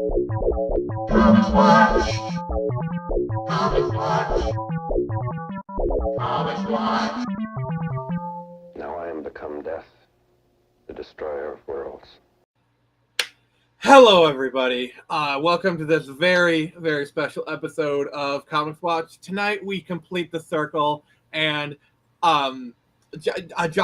Comix Watch. Comix Watch. Comix Watch. Now I am become death, the destroyer of worlds. Hello, everybody. Welcome to this very, very special episode of Comix Watch. Tonight, we complete the circle, and John has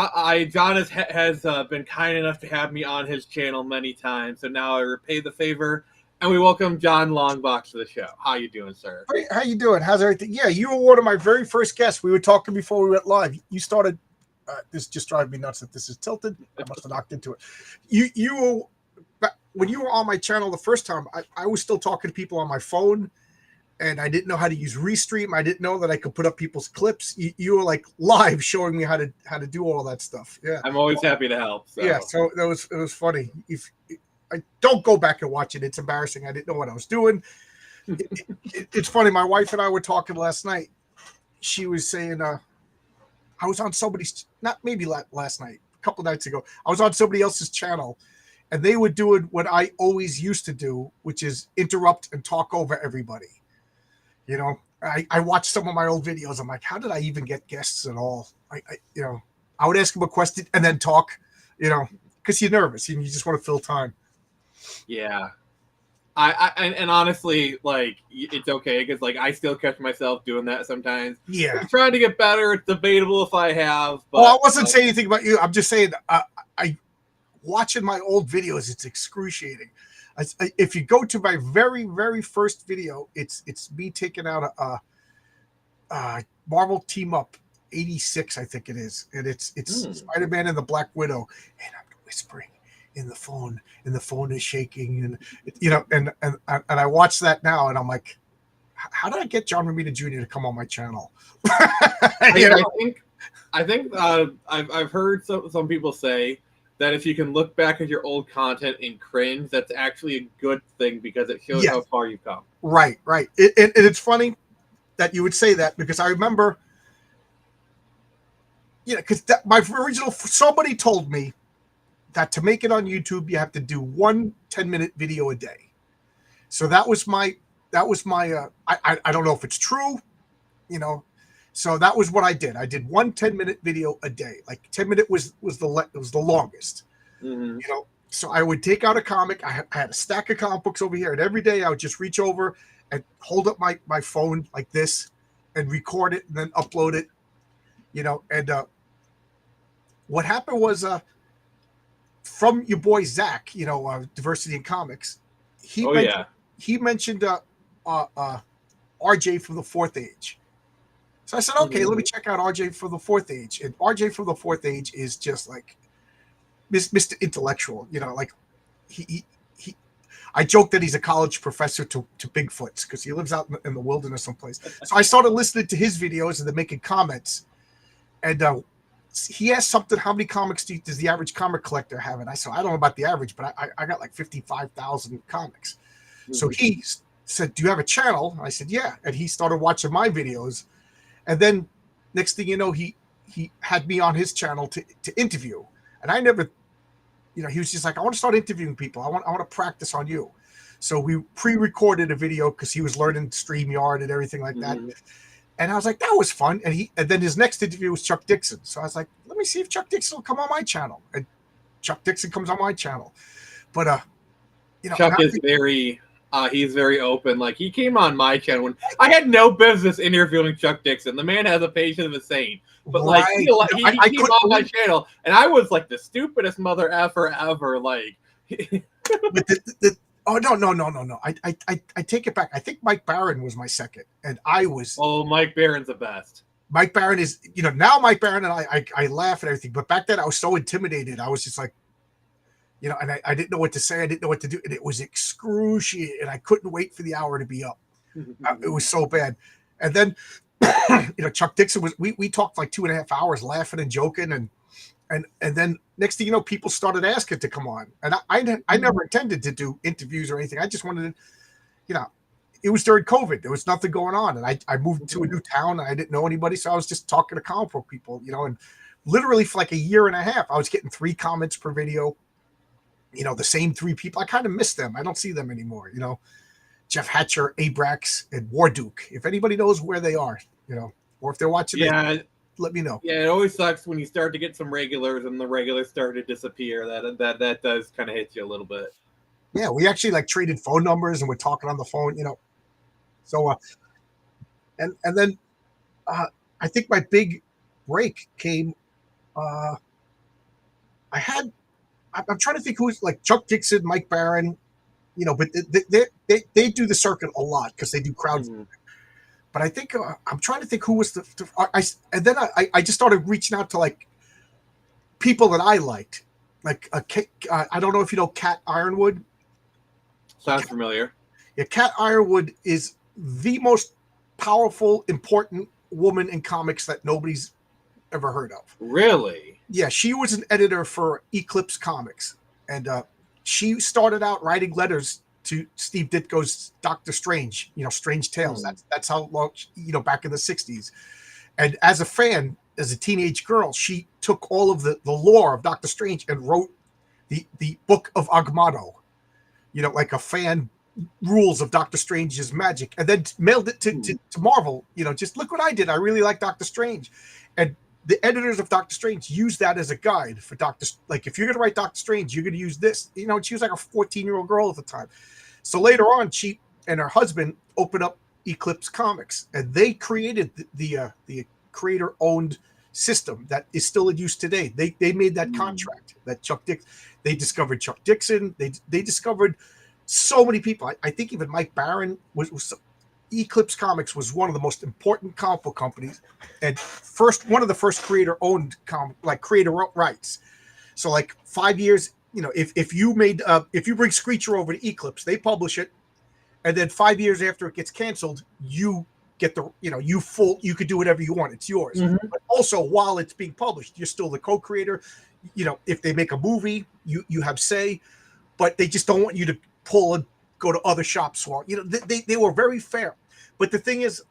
been kind enough to have me on his channel many times, so now I repay the favor, and we welcome John Longbox to the show. How you doing, sir? Hey, how you doing? How's everything? Yeah, you were one of my very first guests. We were talking before we went live. You started. This just drives me nuts that this is tilted. I must have knocked into it. You were. When you were on my channel the first time, I was still talking to people on my phone, and I didn't know how to use Restream. I didn't know that I could put up people's clips. You were like live showing me how to do all that stuff. Yeah, I'm always happy to help. So. Yeah, so it was funny. If I don't go back and watch it, it's embarrassing. I didn't know what I was doing. It's funny. My wife and I were talking last night. She was saying, I was on somebody's, not maybe last night, a couple of nights ago. I was on somebody else's channel. And they were doing what I always used to do, which is interrupt and talk over everybody. You know, I watched some of my old videos. I'm like, how did I even get guests at all? I would ask them a question and then talk, because you're nervous and you just want to fill time. Yeah. And honestly, like, it's okay because like I still catch myself doing that sometimes. Yeah, I'm trying to get better. It's debatable if I have. But, I wasn't saying anything about you. I'm just saying watching my old videos, it's excruciating. If you go to my very, very first video, it's me taking out a Marvel Team Up 86, I think it is, and it's Spider-Man and the Black Widow, and I'm whispering in the phone, and the phone is shaking, and I watch that now, and I'm like, how did I get John Romita Jr. to come on my channel? I think I've heard some people say that if you can look back at your old content and cringe, that's actually a good thing because it shows how far you've come. Right. It's funny that you would say that because I remember, because my original, somebody told me that to make it on YouTube, you have to do 1 10-minute video a day. So that was my, I don't know if it's true, So that was what I did. I did 1 10-minute video a day. Like 10 minute was the longest. Mm-hmm. So I would take out a comic. I had a stack of comic books over here, and every day I would just reach over and hold up my phone like this and record it and then upload it. And what happened was from your boy Zach, Diversity in Comics, he mentioned RJ from the Fourth Age. So I said, okay, let me check out RJ from the Fourth Age. And RJ from the Fourth Age is just like Mr. Intellectual, like he I joke that he's a college professor to Bigfoots because he lives out in the wilderness someplace. So I started listening to his videos and then making comments. And he asked something, how many comics does the average comic collector have? And I said, I don't know about the average, but I got like 55,000 comics. Mm-hmm. So he said, do you have a channel? I said, yeah. And he started watching my videos. And then next thing you know, he had me on his channel to interview. And I never, he was just like, I want to start interviewing people. I want to practice on you. So we pre-recorded a video because he was learning StreamYard and everything like that. Mm-hmm. And I was like, that was fun. And then his next interview was Chuck Dixon. So I was like, let me see if Chuck Dixon will come on my channel. And Chuck Dixon comes on my channel. But Chuck is very he's very open. Like, he came on my channel when I had no business interviewing Chuck Dixon. The man has a patience of a saint. But like, he came on my channel, and I was like the stupidest mother effer ever. Like, oh no! I take it back. I think Mike Barron was my second, and I was. Oh, Mike Barron's the best. Mike Barron is, now Mike Barron and I laugh at everything, but back then I was so intimidated. I was just like, and I didn't know what to say. I didn't know what to do. And it was excruciating. And I couldn't wait for the hour to be up. It was so bad. And then, Chuck Dixon we talked like 2.5 hours laughing and joking. And then next thing you know, people started asking to come on. And I never intended to do interviews or anything. I just wanted to, it was during COVID. There was nothing going on. And I moved to a new town. And I didn't know anybody. So I was just talking to comic book people, and literally for like a year and a half, I was getting 3 comments per video. the same three people. I kind of miss them. I don't see them anymore. Jeff Hatcher, Abrax, and Warduke. If anybody knows where they are, or if they're watching this, let me know. Yeah, it always sucks when you start to get some regulars and the regulars start to disappear. That does kind of hit you a little bit. Yeah, we actually like traded phone numbers and we're talking on the phone, So, and then I think my big break came. I'm trying to think who's like Chuck Dixon, Mike Barron, but they do the circuit a lot because they do crowds. Mm-hmm. But I think I'm trying to think who was and then I just started reaching out to like people that I liked, like I don't know if you know Kat Ironwood. Sounds familiar. Yeah, Kat Ironwood is the most powerful, important woman in comics that nobody's ever heard of. Really? Yeah, she was an editor for Eclipse Comics, and she started out writing letters to Steve Ditko's Doctor Strange, Strange Tales. That's how long, back in the 60s. And as a fan, as a teenage girl, she took all of the lore of Doctor Strange and wrote the Book of Agamotto, like a fan rules of Doctor Strange's magic, and then mailed it to Marvel. Just look what I did. I really like Doctor Strange. And the editors of Doctor Strange use that as a guide for like if you're going to write Doctor Strange, you're going to use this. She was like a 14-year-old girl at the time. So later on, she and her husband opened up Eclipse Comics, and they created the creator-owned system that is still in use today. They made that contract that they discovered Chuck Dixon. They discovered so many people. I think even Mike Barron was Eclipse Comics was one of the most important comic book companies, and one of the first creator-owned creator rights. So like 5 years, if you bring Screecher over to Eclipse, they publish it, and then 5 years after it gets canceled, you get you could do whatever you want. It's yours. Mm-hmm. But also while it's being published, you're still the co-creator. If they make a movie, you have say, but they just don't want you to pull and go to other shops. They were very fair. But the thing is,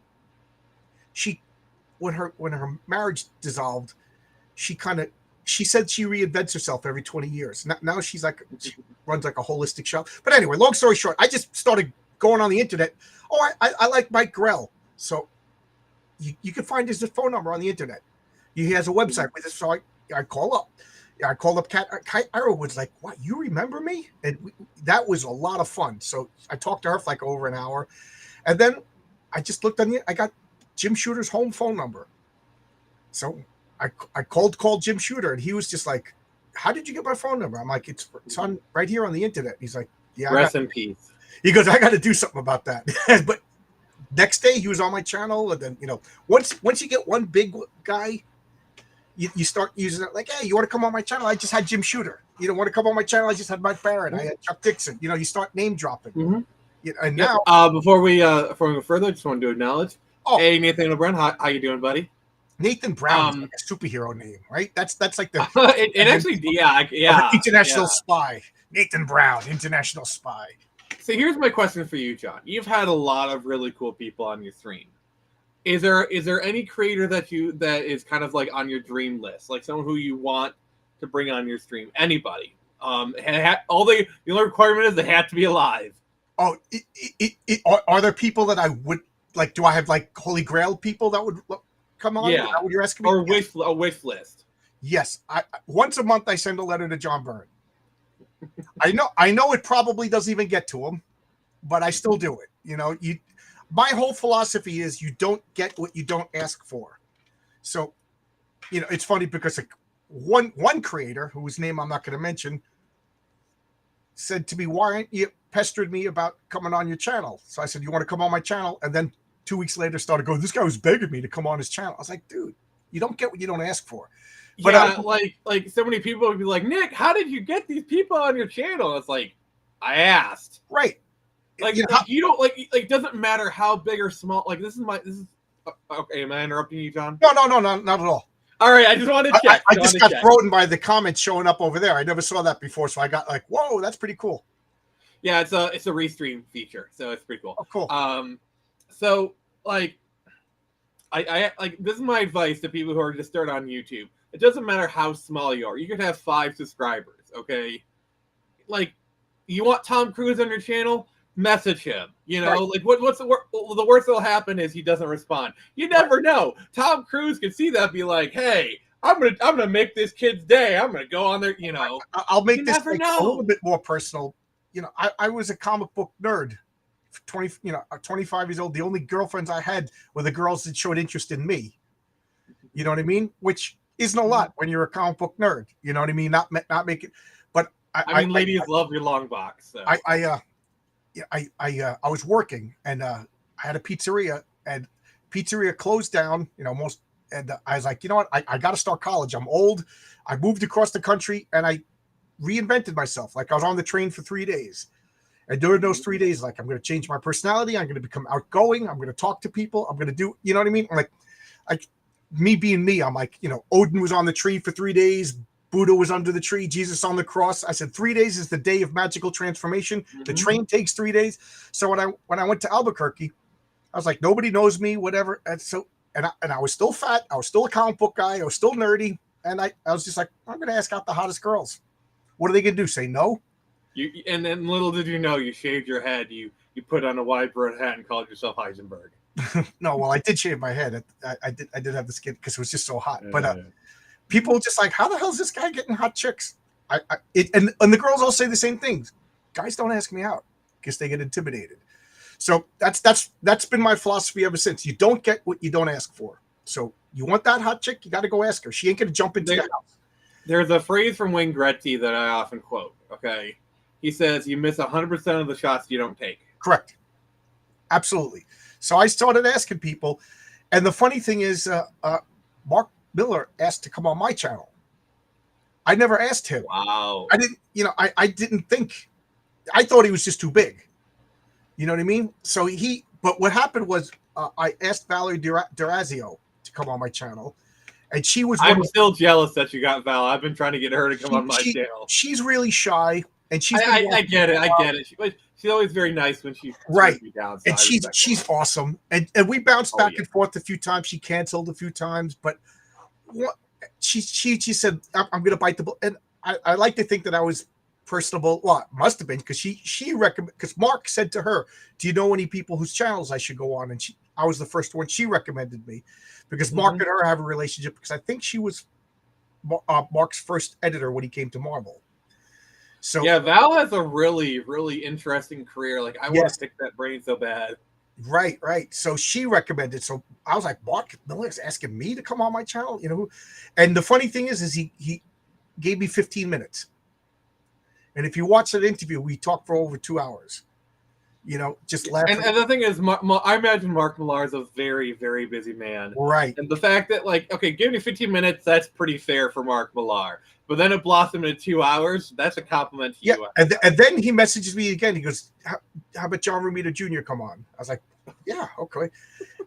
when her marriage dissolved, she said she reinvents herself every 20 years. Now she runs like a holistic shop. But anyway, long story short, I just started going on the internet. Oh, I like Mike Grell. So you can find his phone number on the internet. He has a website with it. So I call up. I called up Kat Ironwood's like, what, you remember me? And that was a lot of fun. So I talked to her for like over an hour. And then I just looked I got Jim Shooter's home phone number. So I called Jim Shooter, and he was just like, how did you get my phone number? I'm like, it's on right here on the internet. He's like, yeah. Rest in peace. He goes, I got to do something about that. But next day he was on my channel. And then, once you get one big guy, you start using it like, hey, you want to come on my channel? I just had Jim Shooter. You don't want to come on my channel? I just had Mike Barron. I had Chuck Dixon. You start name dropping. Mm-hmm. And now, before we go further, I just wanted to acknowledge. Hey, Nathan O'Brien, how you doing, buddy? Nathan Brown is like a superhero name, right? That's like the international spy. Nathan Brown, international spy. So here's my question for you, John. You've had a lot of really cool people on your stream. Is there any creator that is kind of like on your dream list, like someone who you want to bring on your stream? Anybody? The only requirement is they have to be alive. Oh, are there people that I would like? Do I have like Holy Grail people that would come on? Yeah, is that what you're asking me? Or a wish list. Yes, once a month I send a letter to John Byrne. I know it probably doesn't even get to him, but I still do it. My whole philosophy is you don't get what you don't ask for. So, it's funny because one creator whose name I'm not going to mention said to me, why aren't you pestered me about coming on your channel? So I said, you want to come on my channel? And then 2 weeks later started going, this guy was begging me to come on his channel. I was like, dude, you don't get what you don't ask for. But yeah, like so many people would be like, Nick, how did you get these people on your channel? It's like, I asked. Right. Like, you don't like doesn't matter how big or small. Like this is okay. Am I interrupting you, John? No, not at all. All right, I just wanted to check. I just got thrown by the comments showing up over there. I never saw that before, so I got like, whoa, that's pretty cool. Yeah, it's a restream feature, so it's pretty cool. Oh, cool. So like, I like this is my advice to people who are just starting on YouTube. It doesn't matter how small you are. You could have 5 subscribers, okay? like, you want Tom Cruise on your channel? Message him. You know, Right. like what's the worst that'll happen is he doesn't respond. You never know. Tom Cruise can see that, be like, hey, I'm gonna make this kid's day. I'm gonna go on there. You know, I'll make you this never like, know. a little bit more personal. You know, I was a comic book nerd. 25 years old. The only girlfriends I had were the girls that showed interest in me. You know what I mean? Which isn't a lot when you're a comic book nerd. You know what I mean? Not making, but I mean, ladies love your long box. So. I was working and I had a pizzeria, and pizzeria closed down. You know, and I was like, you know what? I got to start college. I'm old. I moved across the country and I reinvented myself. Like I was on the train for 3 days. And during those 3 days, like I'm going to change my personality. I'm going to become outgoing. I'm going to talk to people. I'm going to do, you know what I mean? Like me being me, I'm like, you know, Odin was on the tree for 3 days. Buddha was under the tree. Jesus on the cross. I said 3 days is the day of magical transformation. The train takes 3 days. So when I went to Albuquerque, I was like, nobody knows me, whatever. And so and I was still fat. I was still a comic book guy. I was still nerdy. And I was just like, I'm going to ask out the hottest girls. What are they going to do? Say no? And then little did you know, you shaved your head, you put on a wide brim hat and called yourself Heisenberg. No, well, I did shave my head. I did have the skin because it was just so hot. But people just like, how the hell is this guy getting hot chicks? And the girls all say the same things. Guys don't ask me out because they get intimidated. So that's been my philosophy ever since. You don't get what you don't ask for. So you want that hot chick, you got to go ask her. She ain't going to jump into your house. There's a phrase from Wayne Gretzky that I often quote. Okay. He says, you miss 100% of the shots you don't take. Correct. Absolutely. So I started asking people. And the funny thing is, Mark Miller asked to come on my channel. I never asked him. Wow. I didn't, you know, I didn't think, I thought he was just too big. You know what I mean? So but what happened was I asked Valerie Durazio to come on my channel. And she was. I'm still jealous that you got Val. I've been trying to get her to come on my channel. She's really shy. And she's I get it. I get it. She's always very nice when she right. me down. So and she's awesome. And we bounced back and forth a few times. She canceled a few times, but she said, "I'm going to bite the bullet." And I like to think that I was personable. Well, it must have been because she recommended. Because Mark said to her, "Do you know any people whose channels I should go on?" And I was the first one. She recommended me because Mark and her have a relationship. Because I think she was Mark's first editor when he came to Marvel. So yeah, Val has a really, really interesting career. Like I want to pick that brain so bad. Right. So she recommended. So I was like, Mark Miller's asking me to come on my channel, you know. And the funny thing is he gave me 15 minutes. And if you watch that interview, we talked for over 2 hours. You know, just laughing. And the thing is, I imagine Mark Millar is a very, very busy man. Right. And the fact that, like, okay, give me 15 minutes, that's pretty fair for Mark Millar. But then it blossomed into 2 hours. That's a compliment to you. And then he messages me again. He goes, how about John Romita Jr. come on? I was like, yeah, okay.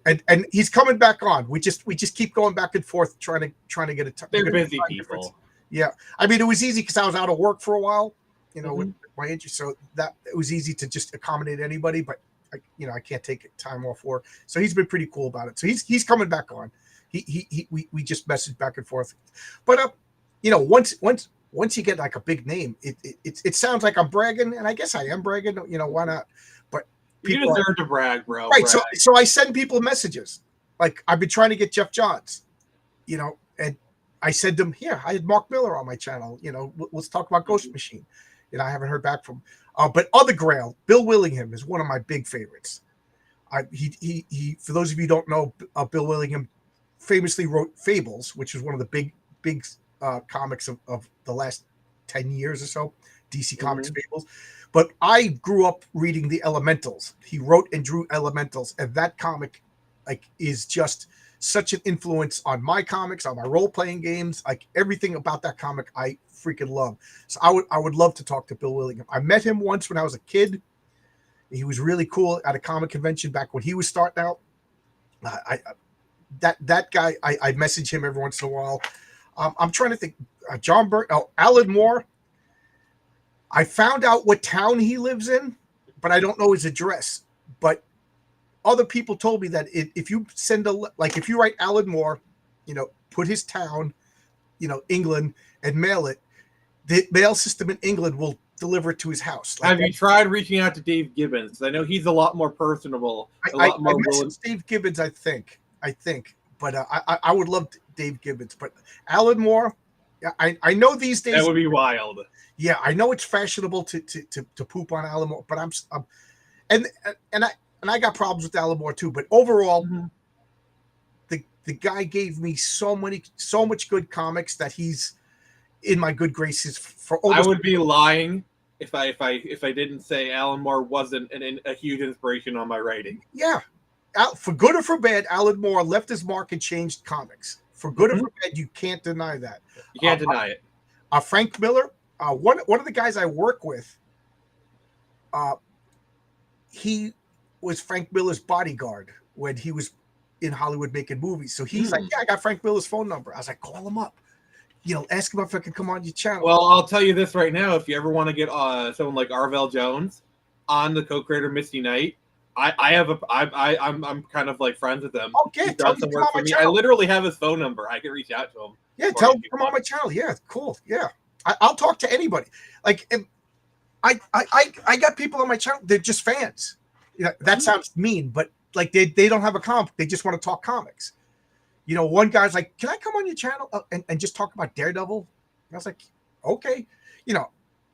And he's coming back on. We just keep going back and forth trying to get it. They're busy people. Difference. Yeah. I mean, it was easy because I was out of work for a while, you know, with my injury. So that it was easy to just accommodate anybody, but I can't take time off work. So he's been pretty cool about it. So he's coming back on. We just message back and forth. But you know, once you get like a big name, it sounds like I'm bragging, and I guess I am bragging. You know, why not? But you deserve to brag, bro. Right. Brag. So I send people messages. Like I've been trying to get Jeff Johns, you know, and I send him here. I had Mark Miller on my channel. You know, let's talk about Ghost Machine. You know, I haven't heard back from. But other Grail, Bill Willingham is one of my big favorites. He for those of you who don't know, Bill Willingham famously wrote Fables, which is one of the big comics of the last 10 years or so, DC Comics Fables. But I grew up reading the Elementals. He wrote and drew Elementals, and that comic is just such an influence on my comics, on my role-playing games. Like everything about that comic I freaking love. So I would love to talk to Bill Willingham. I met him once when I was a kid. He was really cool at a comic convention back when he was starting out. That guy, I message him every once in a while. I'm trying to think. Alan Moore. I found out what town he lives in, but I don't know his address. But other people told me that if you if you write Alan Moore, you know, put his town, you know, England, and mail it, the mail system in England will deliver it to his house. Like, have you tried reaching out to Dave Gibbons? I know he's a lot more personable, a lot more willing. Dave Gibbons, I think, but I would love Dave Gibbons, but Alan Moore, I know these days That would be wild. Yeah, I know it's fashionable to poop on Alan Moore, but and I got problems with Alan Moore too. But overall, the guy gave me so much good comics that he's in my good graces for. I would be lying if I didn't say Alan Moore wasn't a huge inspiration on my writing. Yeah, for good or for bad, Alan Moore left his mark and changed comics. For good or for bad, you can't deny that. You can't deny it. Frank Miller, one of the guys I work with, he was Frank Miller's bodyguard when he was in Hollywood making movies. So he's like, yeah, I got Frank Miller's phone number. I was like, call him up. Ask him if I can come on your channel. Well, I'll tell you this right now. If you ever want to get someone like Arvell Jones on the co-creator Misty Knight, I'm kind of like friends with him. Okay, he's done some work for me. I literally have his phone number. I can reach out to him. Yeah, tell him to come on my channel. Yeah, cool. Yeah, I'll talk to anybody. Like, I got people on my channel. They're just fans. That sounds mean, but like they don't have a comic. They just want to talk comics. One guy's like, "Can I come on your channel and just talk about Daredevil?" And I was like, "Okay."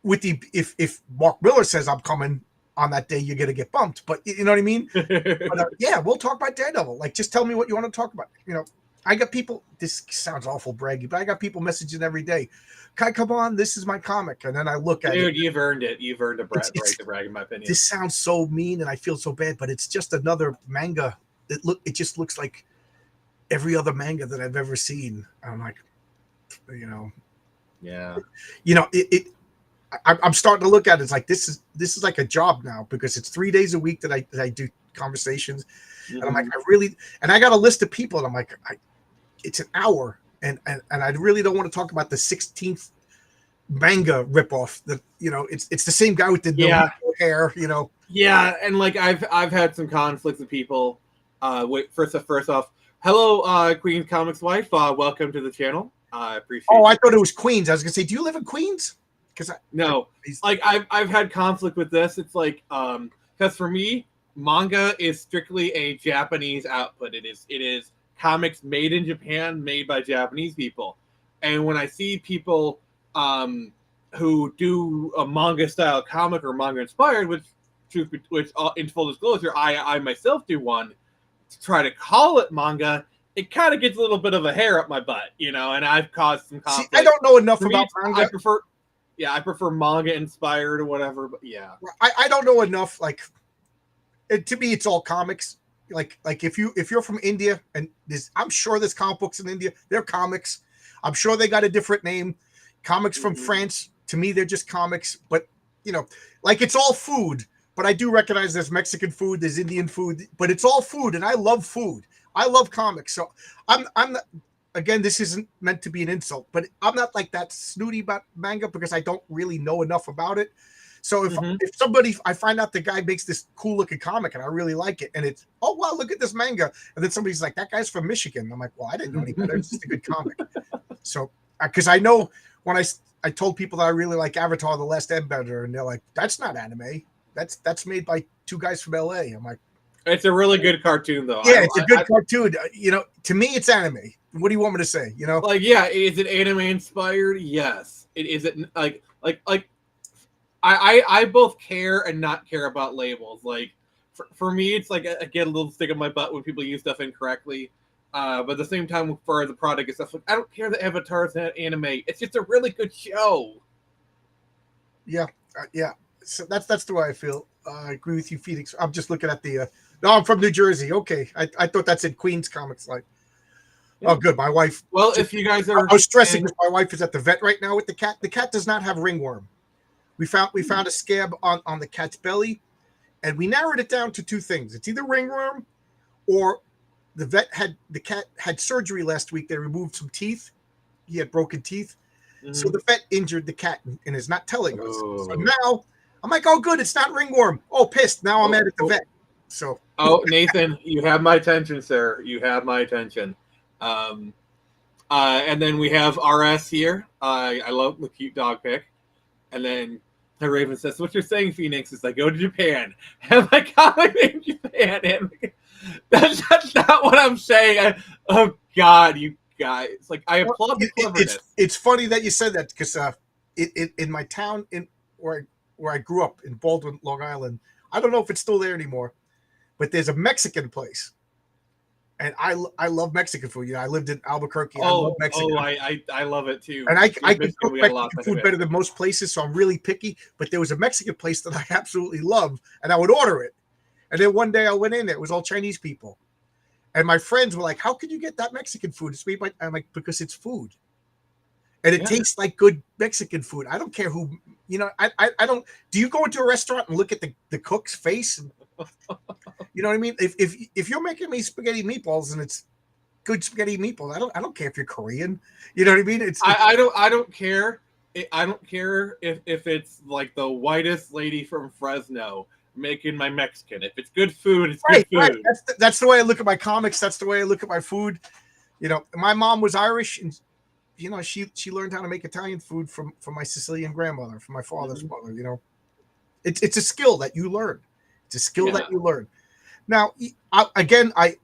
With if Mark Miller says I'm coming on that day, you're gonna get bumped. But you know what I mean? But, yeah, we'll talk about Daredevil. Like, just tell me what you want to talk about. I got people. This sounds awful braggy, but I got people messaging every day. Can I come on? This is my comic, and then I look at it. Dude, you've earned it. You've earned a right to brag, in my opinion. This sounds so mean, and I feel so bad, but it's just another manga. It just looks like every other manga that I've ever seen. I'm like, yeah, I'm starting to look at it. It's like this is like a job now because it's 3 days a week that I do conversations, and I'm like, I got a list of people, and I'm like, it's an hour, and I really don't want to talk about the 16th manga ripoff. That it's the same guy with the hair. Yeah, and like I've had some conflicts with people. First off, hello, Queen's Comics wife. Welcome to the channel. I appreciate. Oh, I thought it was Queens. I was gonna say, do you live in Queens? No, like I've had conflict with this. It's like because for me, manga is strictly a Japanese output. It is comics made in Japan, made by Japanese people. And when I see people who do a manga style comic or manga inspired, which in full disclosure, I myself do one, to try to call it manga, it kind of gets a little bit of a hair up my butt, and I've caused some conflict. See, I don't know enough about manga. I prefer manga inspired or whatever, but yeah. I don't know enough. Like, to me, it's all comics. Like if you're from India, and I'm sure there's comic books in India. They're comics. I'm sure they got a different name. Comics from France, to me, they're just comics. But like, it's all food. But I do recognize there's Mexican food, there's Indian food, but it's all food, and I love food. I love comics, so I'm not. Again, this isn't meant to be an insult, but I'm not like that snooty about manga because I don't really know enough about it. So if somebody, I find out the guy makes this cool looking comic and I really like it, and it's, oh wow, look at this manga, and then somebody's like, that guy's from Michigan. I'm like, well, I didn't know any better. It's just a good comic. So because I know when I told people that I really like Avatar: The Last Airbender, and they're like, that's not anime. That's made by two guys from LA. I'm like, it's a really good cartoon, though. Yeah, it's a good cartoon. To me, it's anime. What do you want me to say? Like, yeah, is it anime inspired? Yes. Is it like I both care and not care about labels. Like, for me, it's like I get a little stick in my butt when people use stuff incorrectly. But at the same time, for the product and stuff, like, I don't care that Avatar's not anime. It's just a really good show. Yeah, yeah. So that's the way I feel. I agree with you, Phoenix. I'm just looking at the. No, I'm from New Jersey. Okay, I thought that's in Queens Comics. Like, oh, good. My wife. Well, if you guys are, I was stressing because my wife is at the vet right now with the cat. The cat does not have ringworm. We found a scab on the cat's belly, and we narrowed it down to two things. It's either ringworm, or the cat had surgery last week. They removed some teeth. He had broken teeth, so the vet injured the cat and is not telling us. So now I'm like, oh, good, it's not ringworm. Oh, pissed. Now I'm mad at the vet. So. Oh, Nathan, you have my attention, sir. You have my attention. And then we have RS here. I love the cute dog pic. And then Raven says, "What you're saying, Phoenix, is I go to Japan, have my comic in Japan, and that's not what I'm saying." Oh God, you guys! Like, I applaud the cleverness. It's funny that you said that because in my town where I grew up in Baldwin, Long Island, I don't know if it's still there anymore, but there's a Mexican place, and I love Mexican food. I lived in Albuquerque. I love Mexican. I love it too. And I can cook Mexican food better than most places, so I'm really picky. But there was a Mexican place that I absolutely love, and I would order it. And then one day I went in there; it was all Chinese people, and my friends were like, "How can you get that Mexican food?" It's made by, I'm like, because it's food, and it tastes like good Mexican food. I don't care who, I don't. Do you go into a restaurant and look at the cook's face? And, you know what I mean? If you're making me spaghetti meatballs and it's good spaghetti meatballs, I don't care if you're Korean. You know what I mean? I don't care. I don't care if it's like the whitest lady from Fresno making my Mexican. If it's good food, it's good food. Right. That's the way I look at my comics. That's the way I look at my food. My mom was Irish, and she learned how to make Italian food from my Sicilian grandmother, from my father's mother. It's a skill that you learn. It's a skill that you learn. Now, I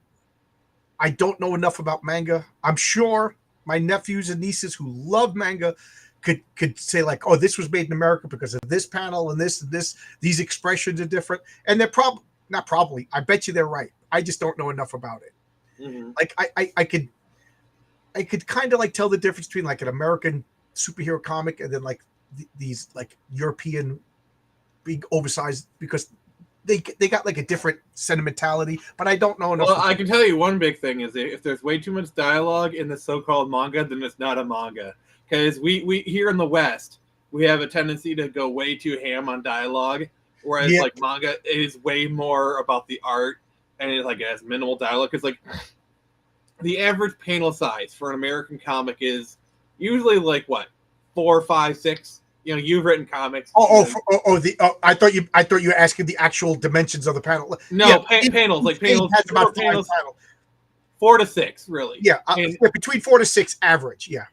don't know enough about manga. I'm sure my nephews and nieces who love manga could say like, "Oh, this was made in America because of this panel and this and this. These expressions are different." And they're not probably. I bet you they're right. I just don't know enough about it. Mm-hmm. Like I could kind of like tell the difference between like an American superhero comic and then like these like European big oversized, because they got like a different sentimentality, but I don't know enough. Well, I can tell you one big thing is if there's way too much dialogue in the so-called manga, then it's not a manga. Because we here in the West, we have a tendency to go way too ham on dialogue, whereas like manga is way more about the art and it has minimal dialogue. Because like the average panel size for an American comic is usually like what, 4, 5, 6. You've written comics. I thought you were asking the actual dimensions of the panel. No, panels has about panels, 4 to 6, really. Yeah, between 4 to 6 average. Yeah.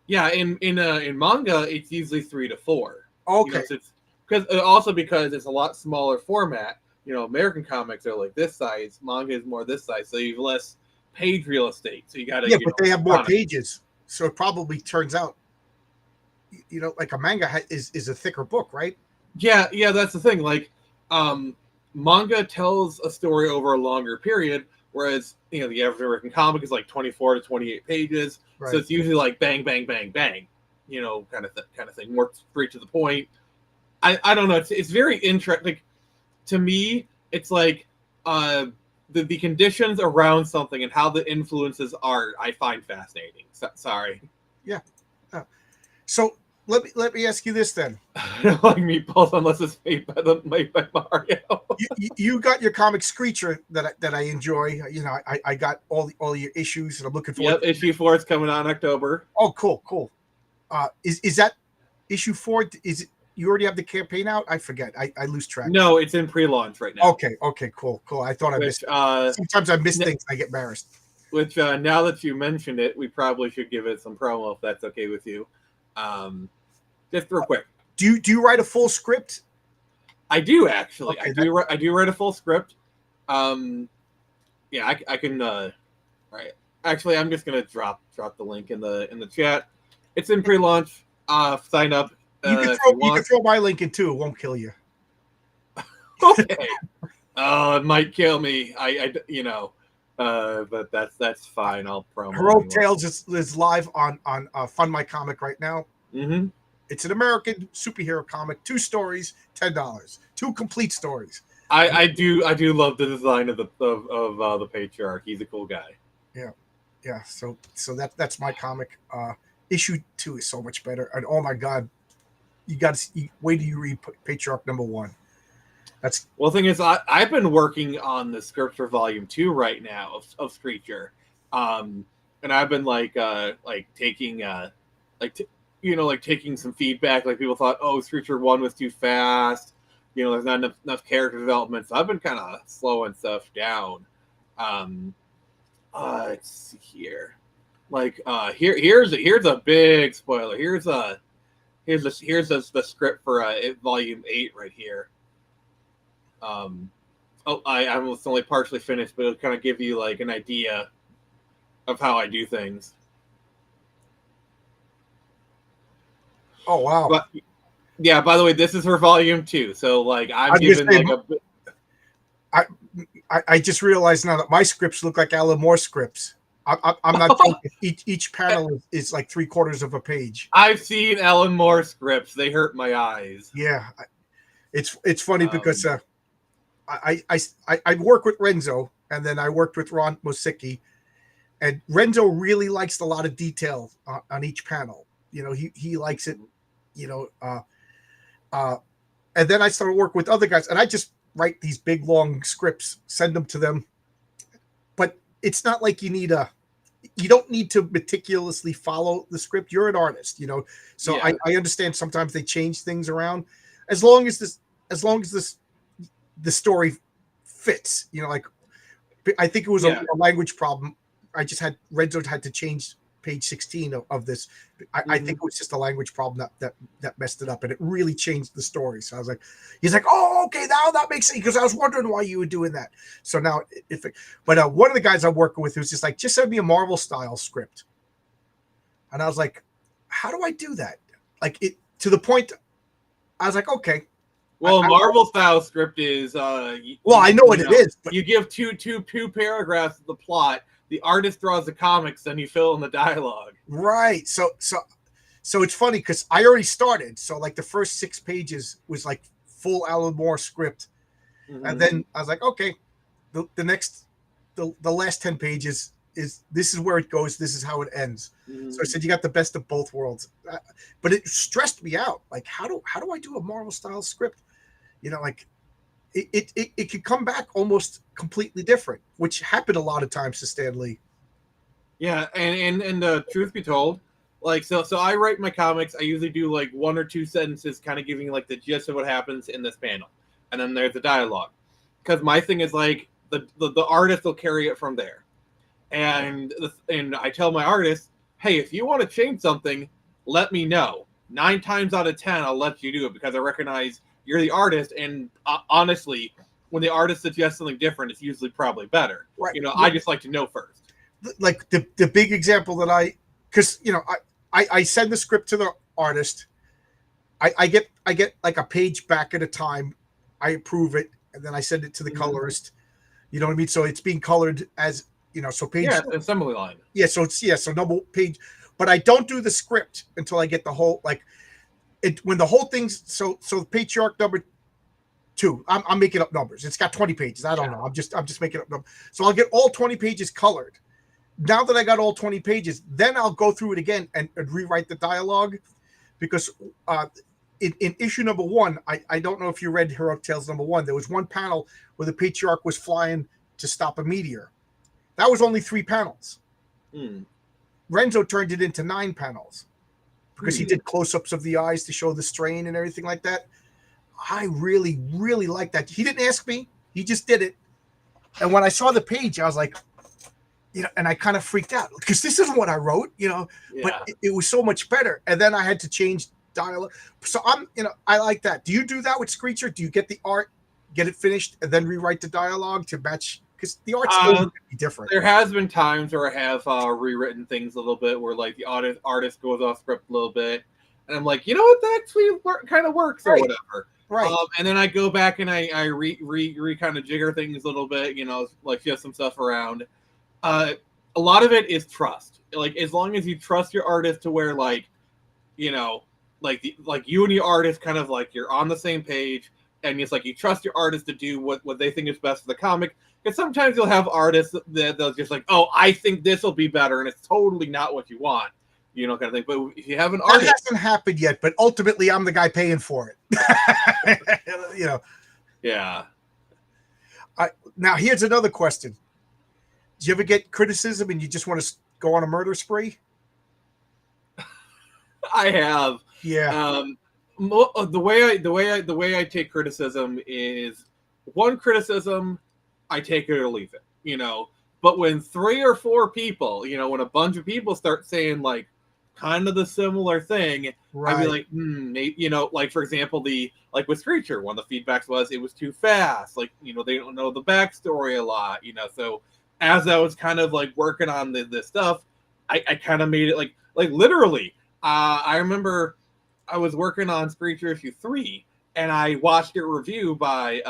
Yeah, in manga, it's usually 3 to 4. Okay. Because it's a lot smaller format. American comics are like this size. Manga is more this size, so you have less page real estate. So you got to. Yeah, but they have more pages, so it probably turns out. Like a manga is a thicker book, right? Yeah, that's the thing. Like, manga tells a story over a longer period, whereas the average American comic is like 24 to 28 pages. Right. So it's usually like bang, bang, bang, bang, kind of thing, more straight to the point. I don't know. It's very interesting. Like, to me, it's like the conditions around something and how that influences art. I find fascinating. Sorry. Yeah. So let me ask you this then. I don't like meatballs unless it's made by Mario. You got your comic Screecher that I enjoy. I got all your issues, and I'm looking forward. Yep, issue 4 is coming out in October. Oh, cool. Is that issue 4? Is it, you already have the campaign out? I forget. I lose track. No, it's in pre-launch right now. Okay, cool. I thought I missed. Sometimes I miss things. I get embarrassed. Which now that you mentioned it, we probably should give it some promo if that's okay with you. Just real quick. Do you write a full script? I do actually. Okay, I do write a full script. Yeah, I can. Right. Actually, I'm just gonna drop the link in the chat. It's in pre-launch. Sign up. You can throw my link in too. It won't kill you. Okay. It might kill me. But that's fine. I'll promo. Heroic Tales is live on Fund My Comic right now. Mm-hmm. It's an American superhero comic. 2 stories, $10. 2 complete stories. I do love the design of the patriarch. He's a cool guy. Yeah. So that's my comic. Issue 2 is so much better. And oh my God, you got to wait till you read Patriarch #1. The thing is, I've been working on the script for Volume 2 right now of Screecher, and I've been taking taking some feedback. Like, people thought, Screecher 1 was too fast. There's not enough character development. So I've been kind of slowing stuff down. Let's see here. Here's a big spoiler. Here's Here's the script for volume 8 right here. I'm only partially finished, but it'll kind of give you like an idea of how I do things. Oh wow! But yeah, by the way, this is for volume 2, so like I'm giving like I just realized now that my scripts look like Alan Moore scripts. I'm not joking. Each panel is like 3/4 of a page. I've seen Alan Moore scripts. They hurt my eyes. Yeah, it's funny because I work with Renzo, and then I worked with Ron Mosicki, and Renzo really likes a lot of detail on each panel. You know, he likes it. You know, and then I started working with other guys, and I just write these big long scripts, send them to them. But it's not like you don't need to meticulously follow the script. You're an artist, you know. So Yeah. I understand sometimes they change things around, as long as the story fits. You know, like I think it was a language problem. I just had Renzo had to change page 16 of this. I think it was just a language problem that messed it up, and it really changed the story. So I was like, he's like, oh, okay, now that makes sense, because I was wondering why you were doing that. So now, one of the guys I'm working with who's just like, just send me a Marvel style script, and I was like, how do I do that? Like it to the point. I was like, okay. Well, Marvel style script is I know what it is, but you give two paragraphs of the plot. The artist draws the comics, then you fill in the dialogue. Right. So it's funny because I already started. So like the first 6 pages was like full Alan Moore script, and then I was like, okay, the last 10 pages this is where it goes. This is how it ends. So I said, you got the best of both worlds, but it stressed me out. Like, how do I do a Marvel style script? You know, like. It could come back almost completely different, which happened a lot of times to Stan Lee. Yeah, and the truth be told, like so I write my comics. I usually do like 1 or 2 sentences, kind of giving like the gist of what happens in this panel, and then there's the dialogue. Because my thing is like the artist will carry it from there, and I tell my artist, hey, if you want to change something, let me know. 9 times out of 10, I'll let you do it because I recognize you're the artist, and honestly, when the artist suggests something different, it's usually probably better. Right. You know, I just like to know first. Like the big example that because you know, I send the script to the artist. I get like a page back at a time. I approve it, and then I send it to the colorist. You know what I mean? So it's being colored as, you know, so page. Yeah, assembly line. Yeah, so number page, but I don't do the script until I get the whole like. When the whole thing's so patriarch number 2, I'm making up numbers. It's got 20 pages. I don't know. I'm just making up numbers. So I'll get all 20 pages colored. Now that I got all 20 pages, then I'll go through it again and rewrite the dialogue, because in issue number 1, I don't know if you read Heroic Tales number 1. There was one panel where the patriarch was flying to stop a meteor. That was only 3 panels. Renzo turned it into 9 panels. Because he did close-ups of the eyes to show the strain and everything like that. I really, really like that. He didn't ask me. He just did it. And when I saw the page, I was like, you know, and I kind of freaked out because this isn't what I wrote, you know, but it was so much better. And then I had to change dialogue. So I like that. Do you do that with Screecher? Do you get the art, get it finished, and then rewrite the dialogue to match? Because the art's going to be different. There has been times where I have rewritten things a little bit, where like the artist goes off script a little bit, and I'm like, you know what, that actually kind of works or whatever. Right. And then I go back and I re kind of jigger things a little bit, you know, like shift some stuff around. A lot of it is trust. Like, as long as you trust your artist to where, like, you know, like you and the artist kind of like you're on the same page, and it's like you trust your artist to do what they think is best for the comic. Because sometimes you'll have artists that they'll just like, oh, I think this will be better, and it's totally not what you want, you know, kind of thing. But if you have an artist, that hasn't happened yet, but ultimately I'm the guy paying for it. You know. Yeah. Now here's another question: do you ever get criticism and you just want to go on a murder spree? I have. Yeah. The way I take criticism is one criticism, I take it or leave it, you know. But when 3 or 4 people, you know, when a bunch of people start saying like, kind of the similar thing, Right. I'd be like, you know, like for example, like with Screecher, one of the feedbacks was it was too fast. Like, you know, they don't know the backstory a lot, you know. So as I was kind of like working on this stuff, I kind of made it like literally. I remember I was working on Screecher issue 3, and I watched it review by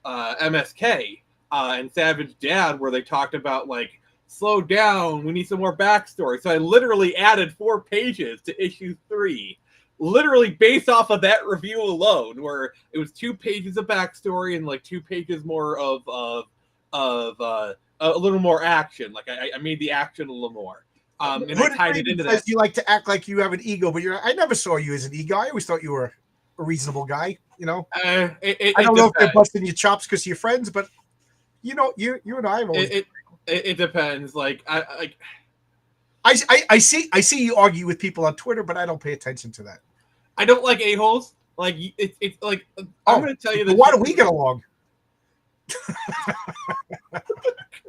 MSK and Savage Dad, where they talked about like, slow down, we need some more backstory. So I literally added 4 pages to issue 3, literally based off of that review alone, where it was 2 pages of backstory and like 2 pages more of a little more action. Like I made the action a little more. And I tied it into that. You like to act like you have an ego, but I never saw you as an ego. I always thought you were a reasonable guy. You know, I don't know if they're busting your chops because you're friends, but you know, you and I have always. It depends. Like I see you argue with people on Twitter, but I don't pay attention to that. I don't like a-holes. Like it's like I'm going to tell you that. Why do we get along?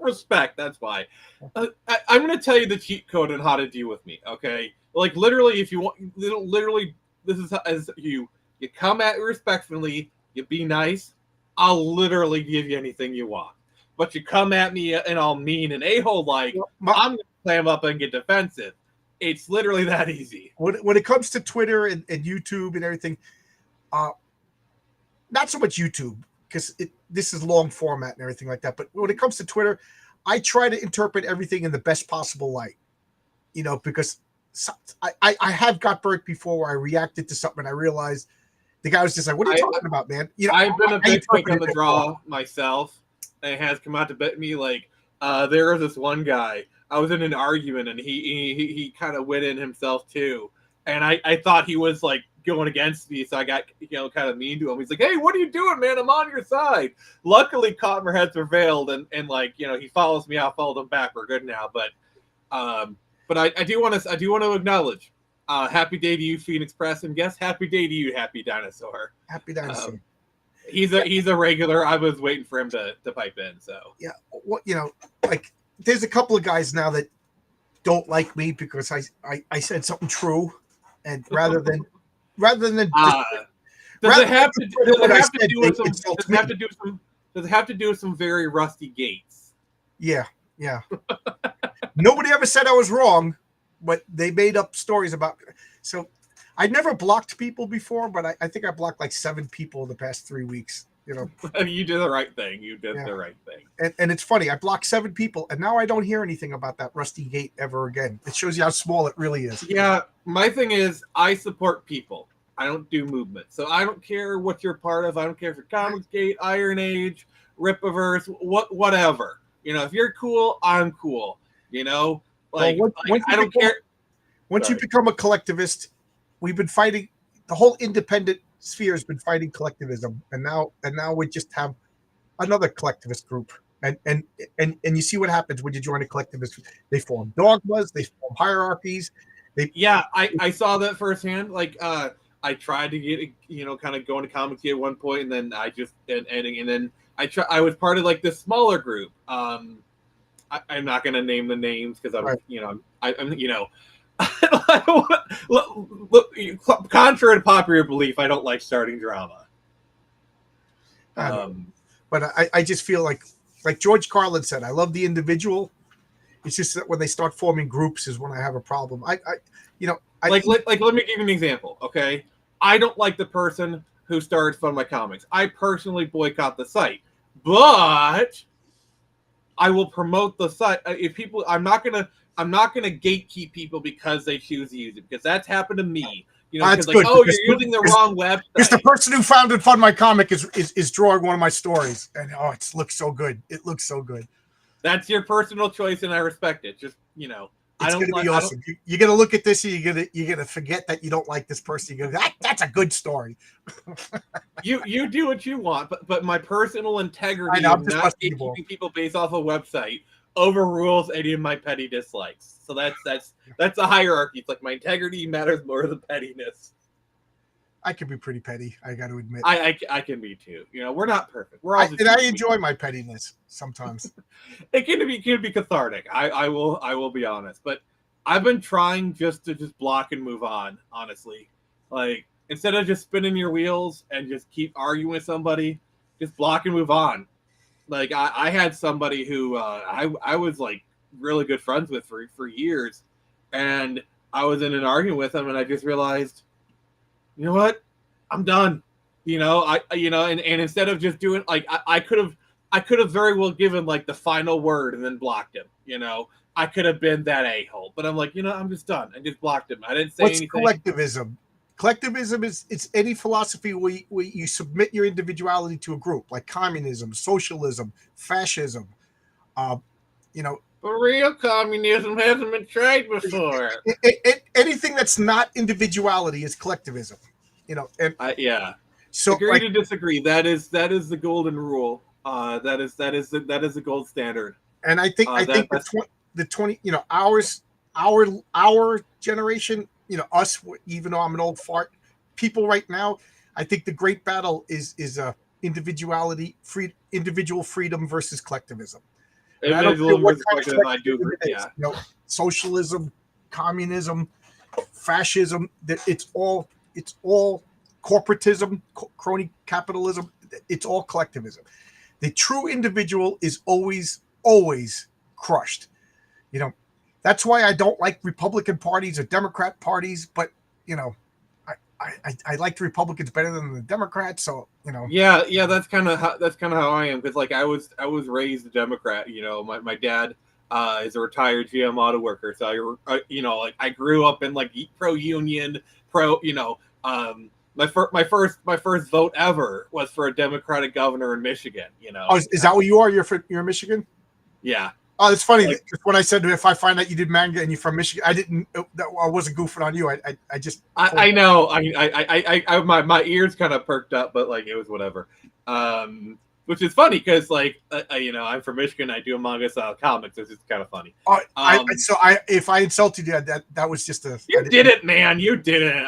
Respect. That's why. I'm going to tell you the cheat code on how to deal with me. Okay, like literally, if you want, literally, this is as you come at me respectfully. You be nice. I'll literally give you anything you want. But you come at me and all mean and a-hole like, I'm going to clam up and get defensive. It's literally that easy. When it comes to Twitter and YouTube and everything, not so much YouTube, because this is long format and everything like that. But when it comes to Twitter, I try to interpret everything in the best possible light. You know, because I have got burnt before where I reacted to something and I realized the guy was just like, what are you talking about, man? You know, I've been a bit quick on the draw myself. And it has come out to bit me. Like, there was this one guy. I was in an argument, and he kind of went in himself too. And I thought he was like going against me, so I got kind of mean to him. He's like, "Hey, what are you doing, man? I'm on your side." Luckily, Cottonhead prevailed, and like he follows me. I followed him back. We're good now. But I do want to acknowledge. Happy day to you, Phoenix Press, and yes, happy day to you, Happy Dinosaur. Happy Dinosaur. He's a regular. I was waiting for him to pipe in. So yeah, what like there's a couple of guys now that don't like me because I said something true, and rather than does it have to do with some very rusty gates? Yeah. Nobody ever said I was wrong, but they made up stories about. So I never blocked people before, but I think I blocked like 7 people in the past 3 weeks. You know, you did the right thing. You did the right thing. And it's funny. I blocked 7 people, and now I don't hear anything about that rusty gate ever again. It shows you how small it really is. Yeah, my thing is I support people. I don't do movement, so I don't care what you're part of. I don't care if you're Comix Gate, Iron Age, Rippaverse, whatever. You know, if you're cool, I'm cool. You know, like, I don't care. Once you become a collectivist, we've been fighting. The whole independent sphere has been fighting collectivism, and now we just have another collectivist group. And you see what happens when you join a collectivist. They form dogmas, they form hierarchies. I saw that firsthand. Like I tried to get kind of going to Comix at one point, and then I just and then I was part of like this smaller group. I'm not going to name the names because I'm contrary to popular belief, I don't like starting drama. But I just feel like George Carlin said, I love the individual. It's just that when they start forming groups is when I have a problem. Let me give you an example. Okay, I don't like the person who started Fund My Comics. I personally boycott the site, but I will promote the site. If people, I'm not gonna gatekeep people because they choose to use it, because that's happened to me. Because you're using the wrong website. Because the person who founded Fund My Comic is drawing one of my stories, and it looks so good. It looks so good. That's your personal choice, and I respect it. Just it's going to be awesome. You're going to look at this, and you're going to forget that you don't like this person. You go, that's a good story. you do what you want, but my personal integrity of not gatekeeping people based off a website overrules any of my petty dislikes. So that's a hierarchy. It's like my integrity matters more than pettiness. I can be pretty petty. I got to admit. I can be too. We're not perfect. We're all and I enjoy my pettiness sometimes. It can be cathartic. I will be honest, but I've been trying just to block and move on, honestly. Like, instead of just spinning your wheels and just keep arguing with somebody, just block and move on. Like, I had somebody who I was like really good friends with for years, and I was in an argument with him, and I just realized, you know what, I'm done. And instead of just doing like I could have very well given like the final word and then blocked him. I could have been that a-hole, but I'm like, I'm just done. I just blocked him. I didn't say anything. Collectivism? Collectivism is it's any philosophy where you submit your individuality to a group, like communism, socialism, fascism. For real, communism hasn't been tried before. Anything that's not individuality is collectivism. Yeah. So agree to disagree. That is the golden rule. That is the gold standard. And I think the 20 our generation, us, even though I'm an old fart, people right now, I think the great battle is individual freedom versus collectivism. And I don't care what kind of collectivism I do agree. Yeah. Socialism, communism, fascism, it's all corporatism, crony capitalism, it's all collectivism. The true individual is always crushed. That's why I don't like Republican parties or Democrat parties, but I like the Republicans better than the Democrats. So yeah, that's kind of how I am, because like I was raised a Democrat. My dad is a retired GM auto worker, so I grew up in like pro union, my first vote ever was for a Democratic governor in Michigan. Oh, is that what you are? You're Michigan? Yeah. Oh, it's funny. Like, when I said if I find out you did manga and you're from Michigan, I wasn't goofing on you. I just I know. My ears kind of perked up, but like it was whatever. Which is funny because like I'm from Michigan. I do a manga style comics. It's just kind of funny. If I insulted you, that was just a. You didn't, man. You didn't.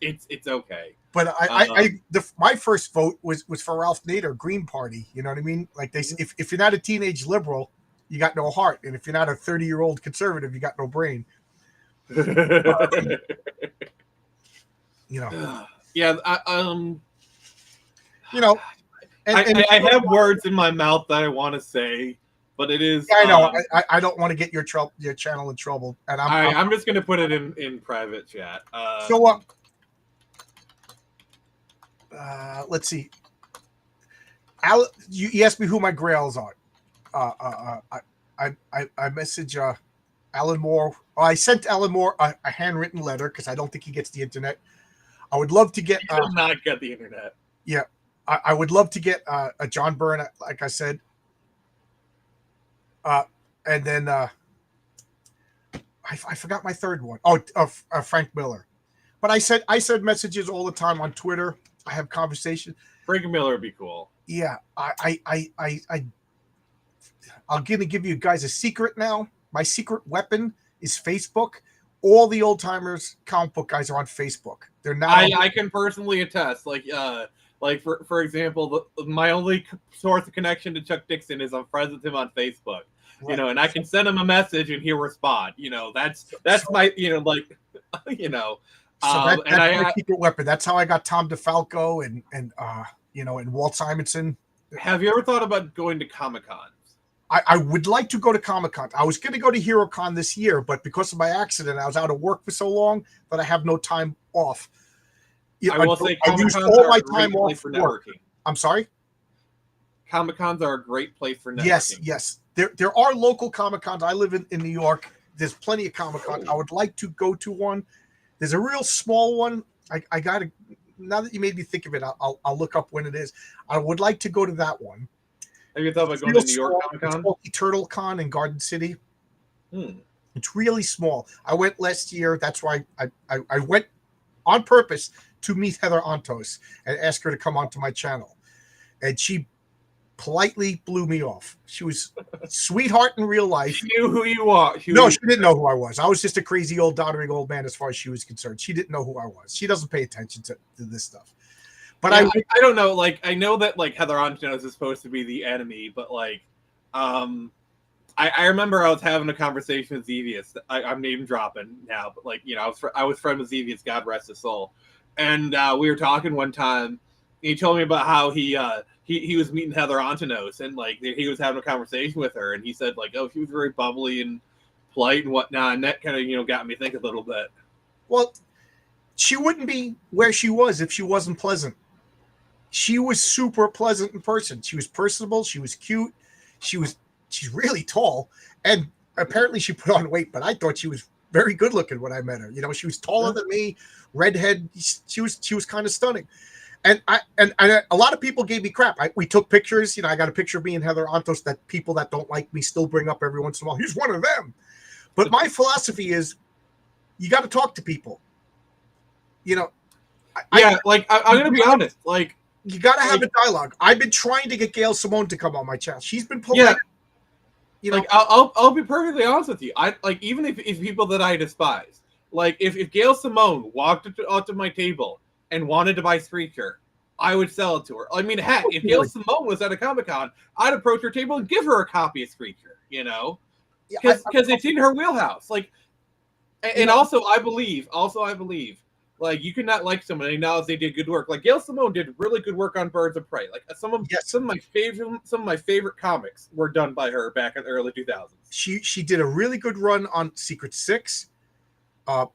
It's okay. But my first vote was for Ralph Nader, Green Party. You know what I mean? Like they say, if you're not a teenage liberal, you got no heart, and if you're not a 30-year-old conservative, you got no brain. Yeah. I have words in my mouth that I want to say, but it is. Yeah, I know. I don't want to get your channel in trouble, and I'm just gonna put it in private chat. Let's see. You asked me who my grails are. I message Alan Moore. I sent Alan Moore a handwritten letter because I don't think he gets the internet. I would love to get. He does not get the internet. Yeah, I would love to get a John Byrne, like I said. And then I forgot my third one. Oh, Frank Miller. But I said messages all the time on Twitter. I have conversations. Frank Miller would be cool. Yeah, I'm going to give you guys a secret now. My secret weapon is Facebook. All the old timers comic book guys are on Facebook. They're not. I can personally attest. Like for example, my only source of connection to Chuck Dixon is I'm friends with him on Facebook. Right. And I can send him a message and he'll respond. That's my So that's my secret weapon. That's how I got Tom DeFalco and Walt Simonson. Have you ever thought about going to Comic-Cons? I would like to go to Comic-Con. I was going to go to HeroCon this year, but because of my accident, I was out of work for so long that I have no time off. I will say I used all my time off for networking. I'm sorry? Comic-Cons are a great place for networking. Yes. There are local Comic-Cons. I live in New York. There's plenty of Comic-Con. I would like to go to one. There's a real small one. I got to, now that you made me think of it, I'll look up when it is. I would like to go to that one. Have you thought about going to New York Comic-Con? It's called Turtle Con in Garden City. Hmm. It's really small. I went last year. That's why I went on purpose to meet Heather Antos and ask her to come onto my channel. And she politely blew me off. She was a sweetheart in real life. She knew who you are. She didn't know who I was. I was just a crazy old doddering old man as far as she was concerned. She didn't know who I was. She doesn't pay attention to this stuff. But yeah, I don't know. Like, I know that like Heather Antos is supposed to be the enemy, but like, I remember I was having a conversation with Xevious. I'm name dropping now, but like, you know, I was friends with Xevious, God rest his soul, and we were talking one time. And he told me about how he was meeting Heather Antonos, and like he was having a conversation with her, and he said like, oh, she was very bubbly and polite and whatnot, and that kind of, you know, got me thinking a little bit. Well, she wouldn't be where she was if she wasn't pleasant. She was super pleasant in person. She was personable. She was cute. She's really tall, and apparently she put on weight. But I thought she was very good looking when I met her. You know, she was taller than me, redhead. She was kind of stunning. And a lot of people gave me crap. We took pictures. You know, I got a picture of me and Heather Antos that people that don't like me still bring up every once in a while. He's one of them. But my philosophy is, you got to talk to people. You know, I'm gonna be honest. Like, you got to have a dialogue. I've been trying to get Gail Simone to come on my channel. She's been polite. Yeah. You know, like I'll be perfectly honest with you. I like, even if people that I despise, like if Gail Simone walked up to my table and wanted to buy Screecher, I would sell it to her. I mean, heck, if Gail Simone was at a Comic-Con, I'd approach her table and give her a copy of Screecher. You know, because it's in her wheelhouse. Like, and also I believe. Like, you cannot like someone and acknowledge they did good work. Like, Gail Simone did really good work on Birds of Prey. Like, some of my favorite comics were done by her back in the early 2000s. She did a really good run on Secret Six of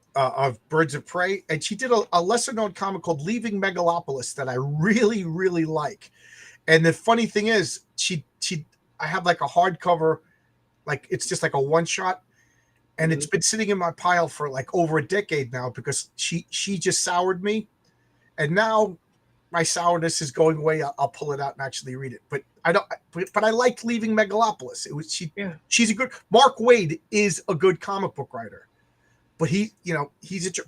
Birds of Prey, and she did a lesser known comic called Leaving Megalopolis that I really, really like. And the funny thing is, I have like a hardcover, like it's just like a one shot. And it's been sitting in my pile for like over a decade now because she just soured me. And now my sourness is going away. I'll pull it out and actually read it. But I liked Leaving Megalopolis. She's a good, Mark Waid is a good comic book writer. But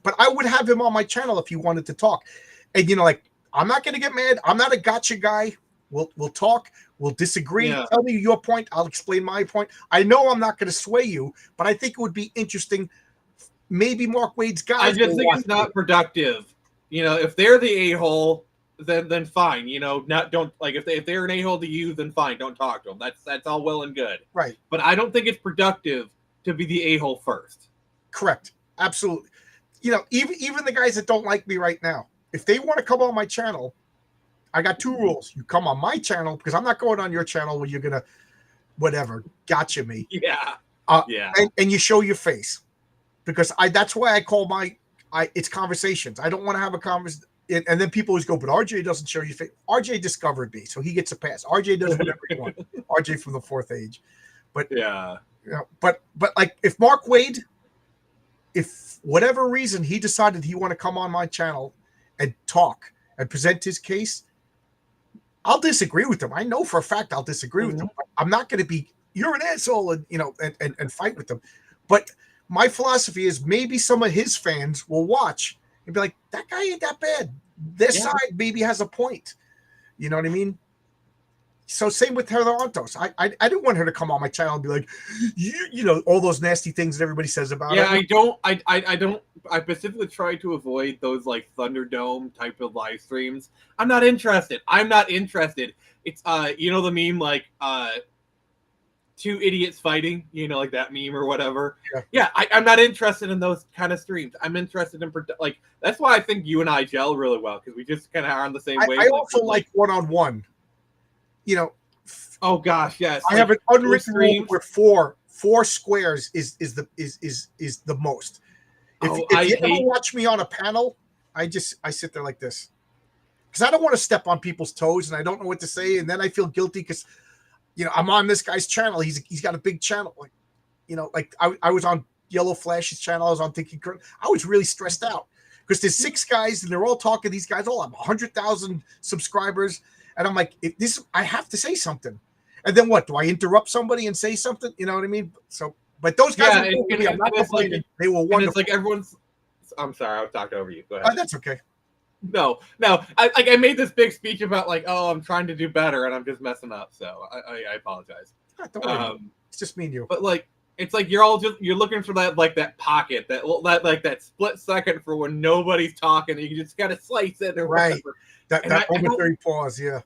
but I would have him on my channel if he wanted to talk. And, you know, like, I'm not going to get mad. I'm not a gotcha guy. We'll talk. We'll disagree. Yeah. Tell me your point. I'll explain my point. I know I'm not going to sway you, but I think it would be interesting. Maybe Mark Waid's guy. I just think it's not productive. You know, if they're the a-hole, then fine. You know, don't like if they're an a-hole to you, then fine. Don't talk to them. That's all well and good. Right. But I don't think it's productive to be the a-hole first. Correct. Absolutely. You know, even the guys that don't like me right now, if they want to come on my channel, I got two rules. You come on my channel because I'm not going on your channel where you're gonna, whatever, gotcha me. Yeah. And you show your face, because that's why I call it's conversations. I don't want to have a conversation. And then people always go, but RJ doesn't show your face. RJ discovered me, so he gets a pass. RJ does whatever he wants. RJ from the fourth age. But yeah, you know, but like if Mark Waid, if whatever reason he decided he want to come on my channel and talk and present his case, I'll disagree with him. I know for a fact I'll disagree with him. I'm not going to be, you're an asshole, and you know, and fight with them. But my philosophy is maybe some of his fans will watch and be like, that guy ain't that bad. This side maybe has a point. You know what I mean? So same with Heather Antos. I didn't want her to come on my channel and be like, you know, all those nasty things that everybody says about her. I specifically try to avoid those like Thunderdome type of live streams. I'm not interested. It's you know the meme like two idiots fighting, you know, like that meme or whatever. I'm not interested in those kind of streams. I'm interested in like, that's why I think you and I gel really well, because we just kind of are on the same wavelength. I also like one-on-one. You know, oh gosh, yes. I have an unwritten rule where four squares is the most. If you ever watch me on a panel, I sit there like this, because I don't want to step on people's toes and I don't know what to say, and then I feel guilty because, you know, I'm on this guy's channel. He's got a big channel, like, you know, like I was on Yellow Flash's channel. I was on Thinking Current. I was really stressed out because there's 6 guys and they're all talking. These guys all have 100,000 subscribers. And I'm like, I have to say something. And then what? Do I interrupt somebody and say something? You know what I mean? So, but those guys, I'm not complaining. They were wonderful. It's like everyone's. I'm sorry, I was talking over you. Go ahead. That's okay. No. I made this big speech about like, oh, I'm trying to do better, and I'm just messing up. So I apologize. Don't worry. It's just me and you. But like, it's like you're looking for that pocket, that split second for when nobody's talking, and you just gotta slice it or whatever. That momentary pause, yeah.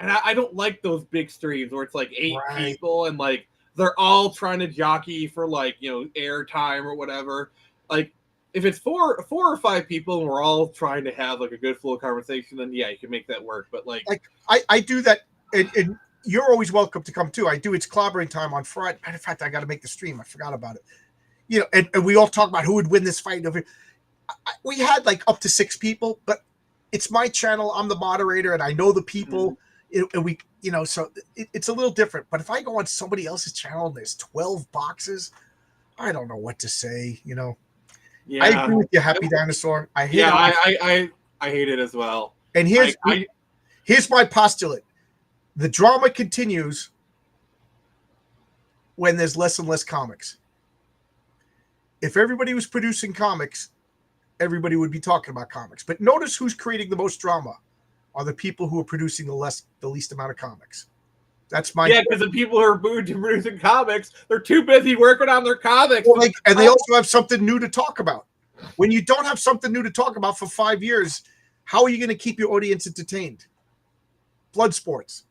And I don't like those big streams where it's like 8 people and like they're all trying to jockey for like, you know, airtime or whatever. Like, if it's four or five people and we're all trying to have like a good flow of conversation, then yeah, you can make that work. But like I do that, and you're always welcome to come too. I do. It's clobbering time on Friday. Matter of fact, I got to make the stream. I forgot about it. You know, and we all talk about who would win this fight. We had like up to 6 people, but it's my channel. I'm the moderator, and I know the people. And we, you know, so it's a little different. But if I go on somebody else's channel and there's 12 boxes, I don't know what to say. You know. yeah, I agree with you, Happy Dinosaur. I hate it. I hate it as well. And here's my postulate: the drama continues when there's less and less comics. If everybody was producing comics, everybody would be talking about comics. But notice who's creating the most drama are the people who are producing the least amount of comics. That's my because the people who are producing comics, they're too busy working on their comics. Well, and they also have something new to talk about. When you don't have something new to talk about for 5 years, how are you going to keep your audience entertained? Blood sports.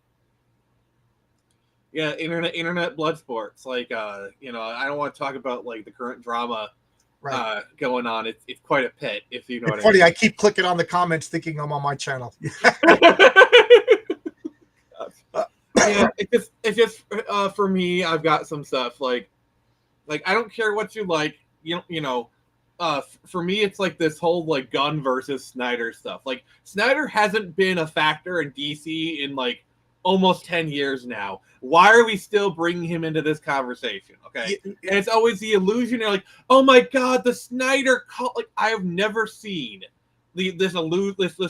Yeah, internet blood sports. Like, you know, I don't want to talk about like the current drama going on. It's quite a pit, if you know what I mean. Funny, I keep clicking on the comments thinking I'm on my channel. Yeah, it's just for me, I've got some stuff like I don't care what you like, you know. For me, it's like this whole like Gunn versus Snyder stuff. Like, Snyder hasn't been a factor in DC in like almost 10 years now. Why are we still bringing him into this conversation? Okay, and it's always the illusion. You're like, oh my god, the Snyder cult. Like, I have never seen this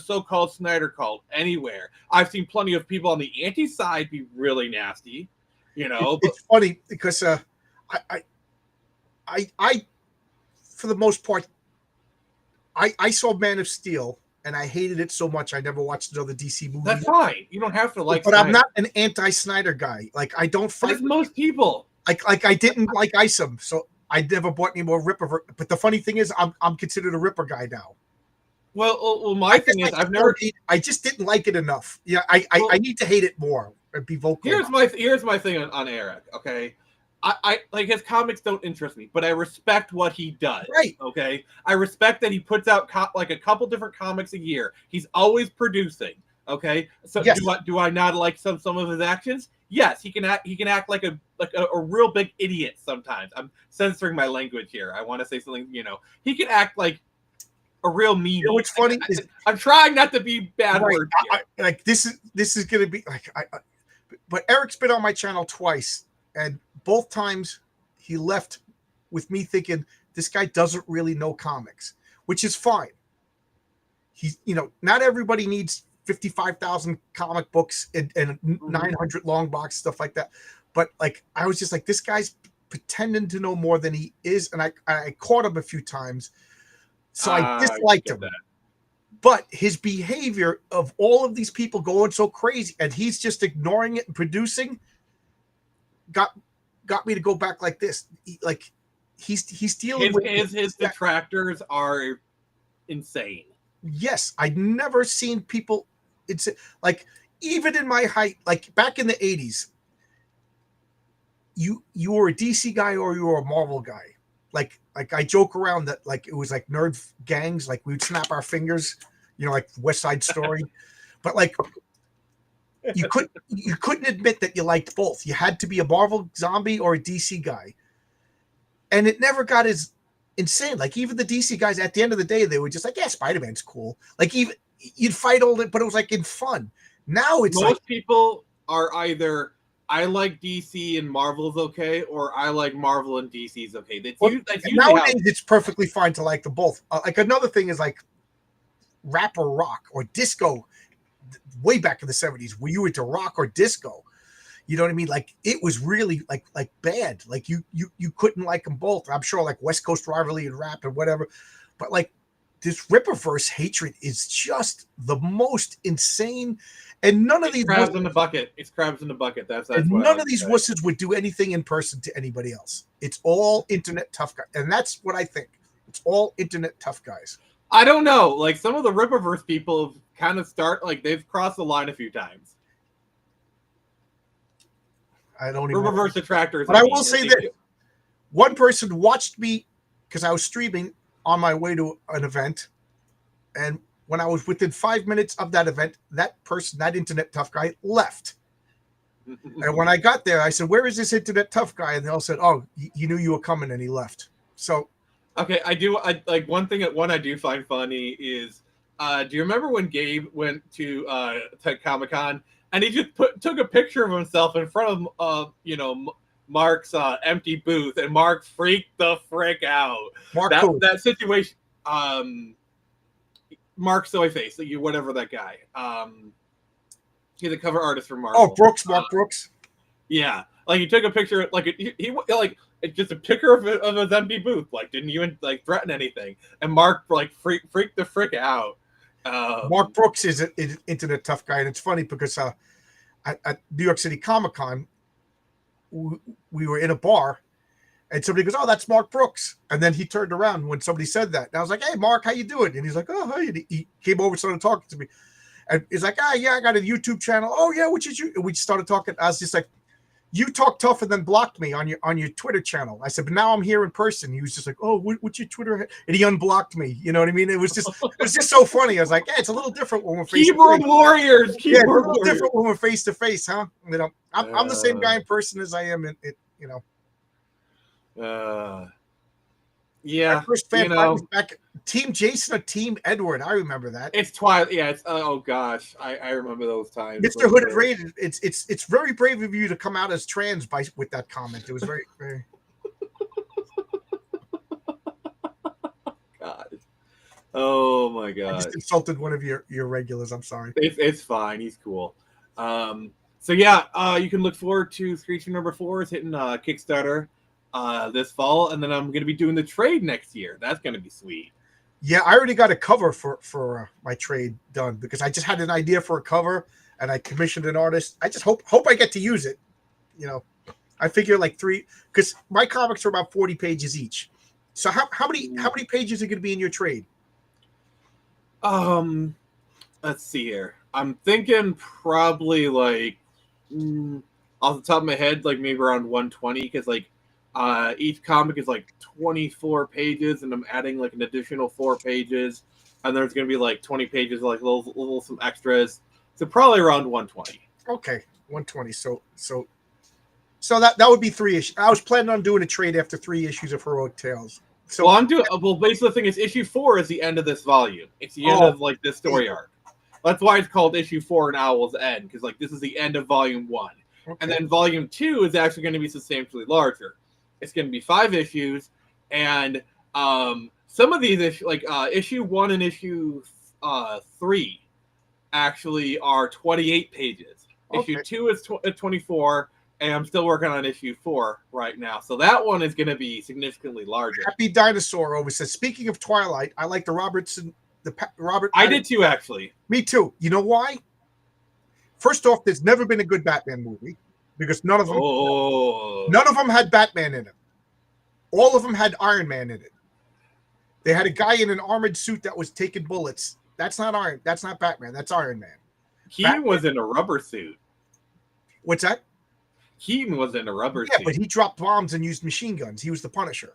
so-called Snyder cult anywhere. I've seen plenty of people on the anti side be really nasty. You know, it's funny because I for the most part, I saw Man of Steel and I hated it so much I never watched another DC movie. That's fine. You don't have to like. But Snyder. I'm not an anti-Snyder guy. Like, I don't fight with most people. Like I didn't like Isom, so I never bought any more Ripper. But the funny thing is, I'm considered a Ripper guy now. Well, my thing is, I just didn't like it enough. Yeah, I need to hate it more and be vocal. Here's my thing on Eric. Okay, I like his comics don't interest me, but I respect what he does. Right. Okay, I respect that he puts out like a couple different comics a year. He's always producing. Okay, so yes. do I not like some of his actions? Yes, he can act like a real big idiot sometimes. I'm censoring my language here. I want to say something. You know, he can act like a real meanie. You know what's funny is I'm trying not to be bad words here. Like this is gonna be like but Eric's been on my channel twice, and both times he left with me thinking this guy doesn't really know comics, which is fine. He's, you know, not everybody needs 55,000 comic books and 900 Longbox, stuff like that. But like, I was just like, this guy's pretending to know more than he is, and I caught him a few times. So I disliked him. But his behavior of all of these people going so crazy and he's just ignoring it and producing got me to go back like this. He's dealing with his detractors are insane. Yes, I'd never seen people. It's like, even in my height, like back in the 80s, you were a DC guy or you were a Marvel guy. Like I joke around that like it was like nerd gangs, like we would snap our fingers, you know, like West Side Story. But like you couldn't admit that you liked both. You had to be a Marvel zombie or a DC guy. And it never got as insane. Like even the DC guys at the end of the day, they were just like, yeah, Spider-Man's cool. Like even you'd fight all that, but it was like in fun. Now it's most people are either I like DC and Marvel's okay, or I like Marvel and DC's okay. That's nowadays it's perfectly fine to like them both. Like another thing is like rap or rock or disco. Way back in the 70s, were you into rock or disco? You know what I mean? Like it was really like bad. Like you couldn't like them both. I'm sure like West Coast rivalry and rap and whatever, but like this Ripperverse hatred is just the most insane. And none of these crabs in the bucket. It's crabs in the bucket. That's none of these wusses would do anything in person to anybody else. It's all internet tough guys, and that's what I think. It's all internet tough guys. I don't know. Like some of the Ripperverse people kind of they've crossed the line a few times. I don't even. Reverse detractors. But I will say that one person watched me because I was streaming on my way to an event, and when I was within 5 minutes of that event, that person, that internet tough guy, left. And when I got there, I said, "Where is this internet tough guy?" And they all said, "Oh, he knew you were coming, and he left." So, okay, I like one thing. One I do find funny is, do you remember when Gabe went to Comic-Con and he just took a picture of himself in front of Mark's empty booth, and Mark freaked the frick out. Mark, that situation. Mark Soyface, whatever that guy. He's a cover artist for Marvel. Oh, Brooks, Mark Brooks. Yeah, like he took a picture, like he like it's just a picture of his empty booth. Like, didn't even like threaten anything, and Mark like freaked the frick out. Mark Brooks is an internet tough guy, and it's funny because at New York City Comic Con, we were in a bar, and somebody goes, "Oh, that's Mark Brooks," and then he turned around when somebody said that, and I was like, "Hey, Mark, how you doing?" And he's like, "Oh, hi." And he came over, started talking to me, and he's like, "Yeah, I got a YouTube channel." "Oh, yeah, which is you?" And we started talking. I was just like, "You talk tough and then blocked me on your Twitter channel." I said, "But now I'm here in person." He was just like, "Oh, what's your Twitter?" And he unblocked me. You know what I mean? It was just so funny. I was like, "Yeah, it's a little different when we're face to face." Keyboard warriors. Yeah, it's a little different when we're face to face, huh? You know, I'm the same guy in person as I am in it. You know. Yeah. My first fan was back Team Jason or Team Edward. I remember that. It's Twilight. Yeah. It's oh gosh, I remember those times. Mr. Hooded Rated. It's very brave of you to come out as trans with that comment. It was very very. God. Oh my God. I just insulted one of your regulars. I'm sorry. It's fine. He's cool. So yeah, you can look forward to Screeching number 4 is hitting Kickstarter this fall, and then I'm going to be doing the trade next year. That's going to be sweet. Yeah, I already got a cover for my trade done because I just had an idea for a cover and I commissioned an artist. I just hope I get to use it. You know, I figure like 3 because my comics are about 40 pages each. So how many pages are going to be in your trade? Let's see here. I'm thinking probably like off the top of my head, like maybe around 120 because like each comic is like 24 pages, and I'm adding like an additional 4 pages, and there's gonna be like 20 pages, like little some extras. So probably around 120. Okay, 120. So that would be 3 issues. I was planning on doing a trade after 3 issues of Heroic Tales. So well, basically the thing is, issue 4 is the end of this volume. It's the end of like this story arc. That's why it's called issue 4 and Owl's End, because like this is the end of volume 1. Okay. And then volume 2 is actually going to be substantially larger. It's going to be 5 issues, and some of these issues, like issue 1 and issue 3, actually are 28 pages. Okay. Issue 2 is 24, and I'm still working on issue 4 right now. So that one is going to be significantly larger. Happy Dinosaur over says, speaking of Twilight, I like the Robert. I did too, actually. Me too. You know why? First off, there's never been a good Batman movie because none of them had Batman in it. All of them had Iron Man in it. They had a guy in an armored suit that was taking bullets. That's not Batman. That's Iron Man. Keaton was in a rubber suit. What's that? Keaton was in a rubber suit. Yeah, but he dropped bombs and used machine guns. He was the Punisher.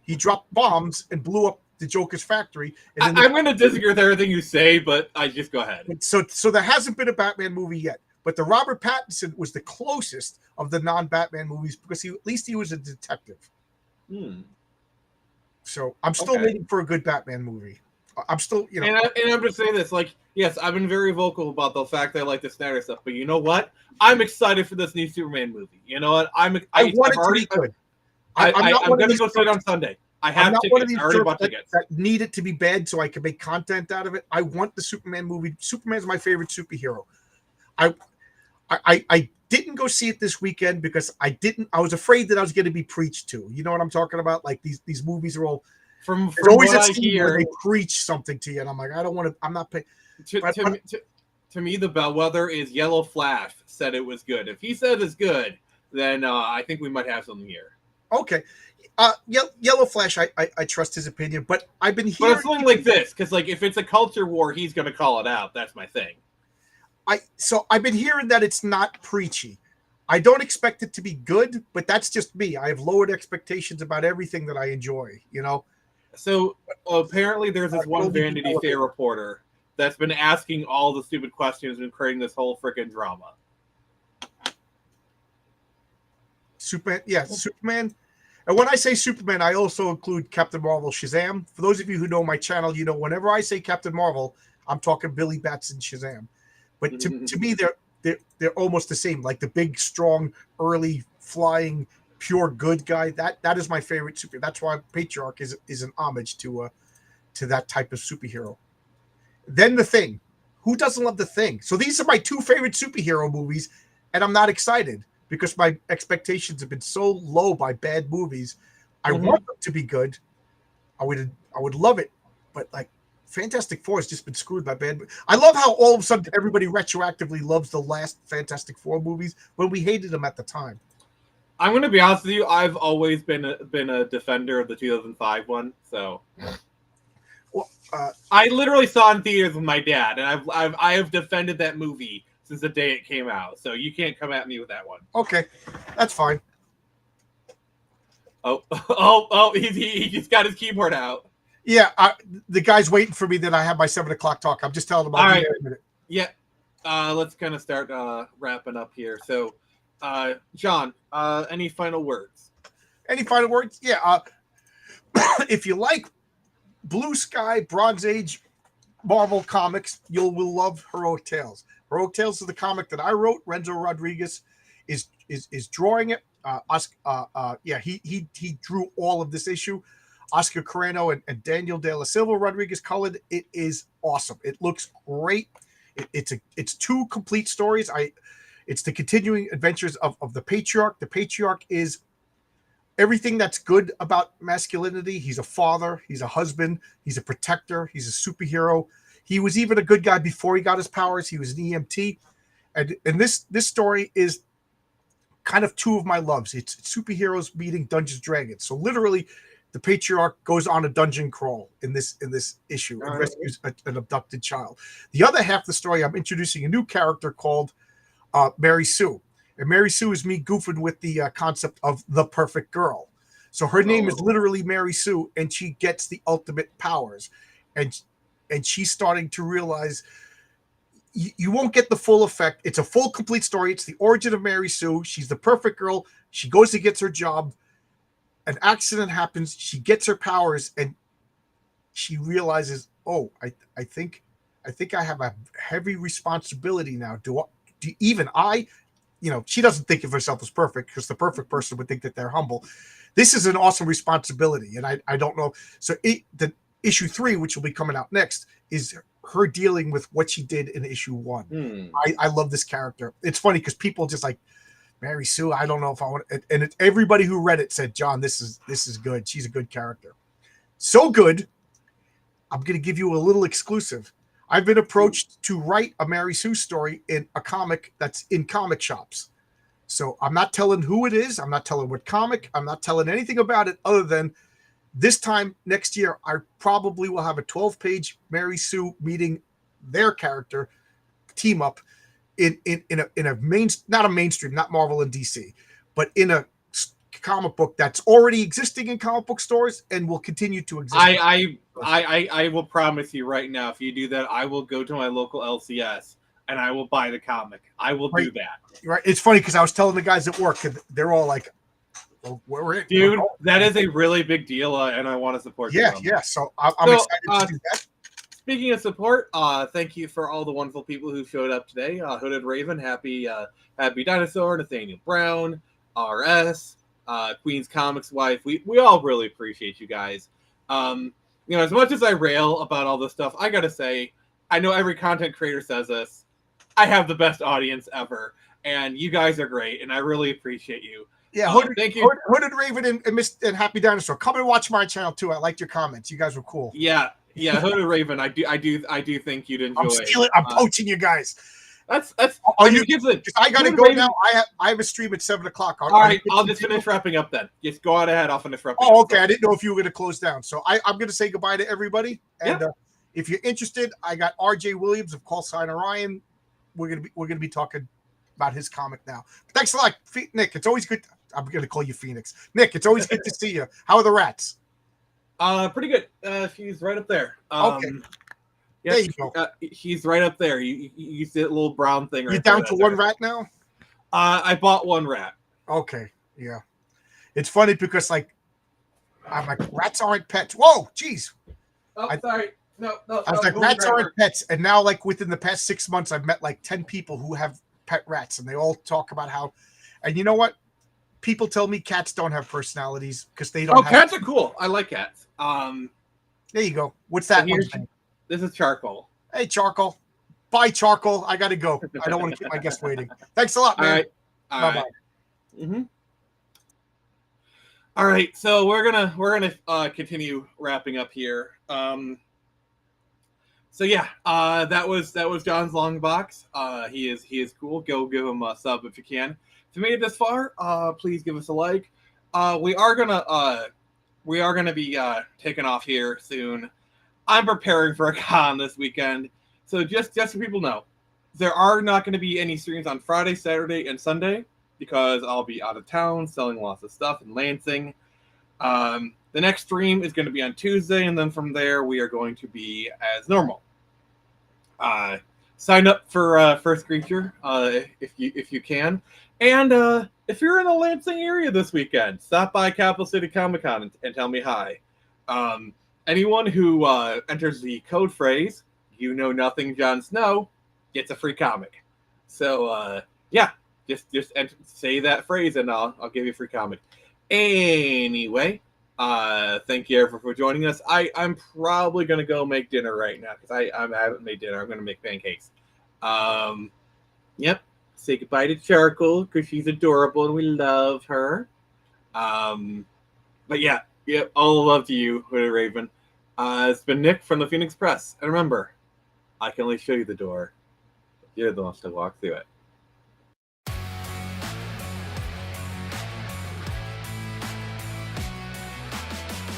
He dropped bombs and blew up the Joker's factory. And I'm going to disagree with everything you say, but I just go ahead. So there hasn't been a Batman movie yet, but the Robert Pattinson was the closest of the non-Batman movies because at least he was a detective. So I'm still waiting for a good Batman movie. I'm still, you know. And I'm just saying this, like, yes, I've been very vocal about the fact that I like the Snyder stuff, but you know what? I'm excited for this new Superman movie. You know what? I want it to be good. I'm going to go see it on Sunday. I have tickets. I already bought tickets. That need it to be bad so I can make content out of it. I want the Superman movie. Superman's my favorite superhero. I didn't go see it this weekend because I was afraid that I was going to be preached to. You know what I'm talking about? Like these movies are all from always what I hear, they preach something to you, and I'm like, I don't want to. I'm not paying. To me, the bellwether is Yellow Flash said it was good. If he said it's good, then I think we might have something here. Okay. Yellow Flash, I trust his opinion, but I've been hearing... But it's something like this, because like if it's a culture war, he's going to call it out. That's my thing. So I've been hearing that it's not preachy. I don't expect it to be good, but that's just me. I have lowered expectations about everything that I enjoy, you know? So apparently there's this one Vanity Fair reporter that's been asking all the stupid questions and creating this whole freaking drama. Superman. And when I say Superman, I also include Captain Marvel, Shazam. For those of you who know my channel, you know whenever I say Captain Marvel, I'm talking Billy Batson, Shazam. But to me, they're almost the same. Like the big, strong, early flying, pure good guy. That is my favorite super. That's why Patriarch is an homage to that type of superhero. Then The Thing. Who doesn't love The Thing? So these are my two favorite superhero movies, and I'm not excited because my expectations have been so low by bad movies. I want them to be good. I would love it, but like Fantastic Four has just been screwed by bad. I love how all of a sudden everybody retroactively loves the last Fantastic Four movies when we hated them at the time. I'm going to be honest with you. I've always been a defender of the 2005 one. So, well, I literally saw it in theaters with my dad, and I have defended that movie since the day it came out. So you can't come at me with that one. Okay, that's fine. Oh! He just got his keyboard out. Yeah, the guy's waiting for me that I have my 7 o'clock talk. I'm just telling him I'll be there in a minute. Yeah. Let's kind of start wrapping up here. So, John, any final words? Any final words? Yeah. If you like Blue Sky, Bronze Age, Marvel comics, you will love Heroic Tales. Heroic Tales is the comic that I wrote. Renzo Rodriguez is drawing it. He drew all of this issue. Oscar Carreno and Daniel De La Silva Rodriguez colored. It is awesome. It looks great. It's two complete stories. It's the continuing adventures of the Patriarch. The Patriarch is everything that's good about masculinity. He's a father. He's a husband. He's a protector. He's a superhero. He was even a good guy before he got his powers. He was an EMT. And this story is kind of two of my loves. It's superheroes meeting Dungeons and Dragons. So literally, the Patriarch goes on a dungeon crawl in this issue and rescues an abducted child. The other half of the story, I'm introducing a new character called Mary Sue. And Mary Sue is me goofing with the concept of the perfect girl. So her name is literally Mary Sue, and she gets the ultimate powers. And she's starting to realize you won't get the full effect. It's a full, complete story. It's the origin of Mary Sue. She's the perfect girl. She goes and gets her job. An accident happens. She gets her powers, and she realizes, oh, I think I have a heavy responsibility now. She doesn't think of herself as perfect because the perfect person would think that they're humble. This is an awesome responsibility, and I don't know. So the issue 3, which will be coming out next, is her dealing with what she did in issue 1. I love this character. It's funny because people just like, Mary Sue, I don't know if I want it. And everybody who read it said, John, this is good. She's a good character. So good, I'm going to give you a little exclusive. I've been approached to write a Mary Sue story in a comic that's in comic shops. So I'm not telling who it is. I'm not telling what comic. I'm not telling anything about it other than this time next year, I probably will have a 12-page Mary Sue meeting their character team up in a not a mainstream, not Marvel and DC, but in a comic book that's already existing in comic book stores and will continue to exist. I will promise you right now, if you do that, I will go to my local LCS and I will buy the comic. I will do that. Right. It's funny because I was telling the guys at work, and they're all like, well, dude, that is a really big deal, and I want to support you. Yeah. So I'm excited to do that. Speaking of support, thank you for all the wonderful people who showed up today. Hooded Raven, Happy Dinosaur, Nathaniel Brown, RS, Queen's Comics wife. We all really appreciate you guys. As much as I rail about all this stuff, I gotta say, I know every content creator says this. I have the best audience ever, and you guys are great, and I really appreciate you. Yeah, thank you. Hooded Raven and Happy Dinosaur. Come and watch my channel too. I liked your comments. You guys were cool. Yeah, Hooded Raven. I do think you'd enjoy. I'm poaching you guys. That's. Are you? I gotta go now. I have a stream at 7 o'clock. All right, I'll just finish wrapping up then. Just go on ahead. I'll finish wrapping. Oh, okay. I didn't know if you were going to close down. So I'm going to say goodbye to everybody. And if you're interested, I got RJ Williams of Call Sign Orion. We're gonna be talking about his comic now. Thanks a lot, Nick. It's always good. I'm going to call you Phoenix. Nick, it's always good to see you. How are the rats? Pretty good. She's right up there. Okay. Yep, There you go. he's right up there. You see that little brown thing right You're there. down to one rat now? I bought one rat. Okay, yeah. It's funny because, like, I'm like, rats aren't pets. Whoa, jeez. Oh, sorry. No. I was like, rats aren't pets. And now, like, within the past 6 months, I've met, like, 10 people who have pet rats. And they all talk about how, and you know what? People tell me cats don't have personalities because they don't have. Cats are cool. I like cats. There you go. What's that one's name? This is Charcoal. Hey, Charcoal. Bye, Charcoal. I got to go. I don't want to keep my guest waiting. Thanks a lot, man. All right. Bye-bye. Mm-hmm. All right, so we're gonna continue wrapping up here. So yeah, that was John's Longbox. He is cool. Go give him a sub if you can. If you made it this far, please give us a like. We are gonna be taking off here soon. I'm preparing for a con this weekend, so just so people know, there are not going to be any streams on Friday, Saturday, and Sunday because I'll be out of town selling lots of stuff in Lansing. The next stream is going to be on Tuesday, and then from there we are going to be as normal. Sign up for First Creature if you can, and if you're in the Lansing area this weekend, stop by Capital City Comic Con and tell me hi. Anyone who enters the code phrase "You Know Nothing, Jon Snow" gets a free comic. So yeah, just say that phrase and I'll give you a free comic. Anyway, thank you everyone for joining us. I'm probably gonna go make dinner right now because I haven't made dinner. I'm gonna make pancakes. Yep. Say goodbye to Charcoal because she's adorable and we love her. But yeah, all love to you, Hooded Raven. It's been Nick from the Phoenix Press, and remember, I can only show you the door. You're the one to walk through it.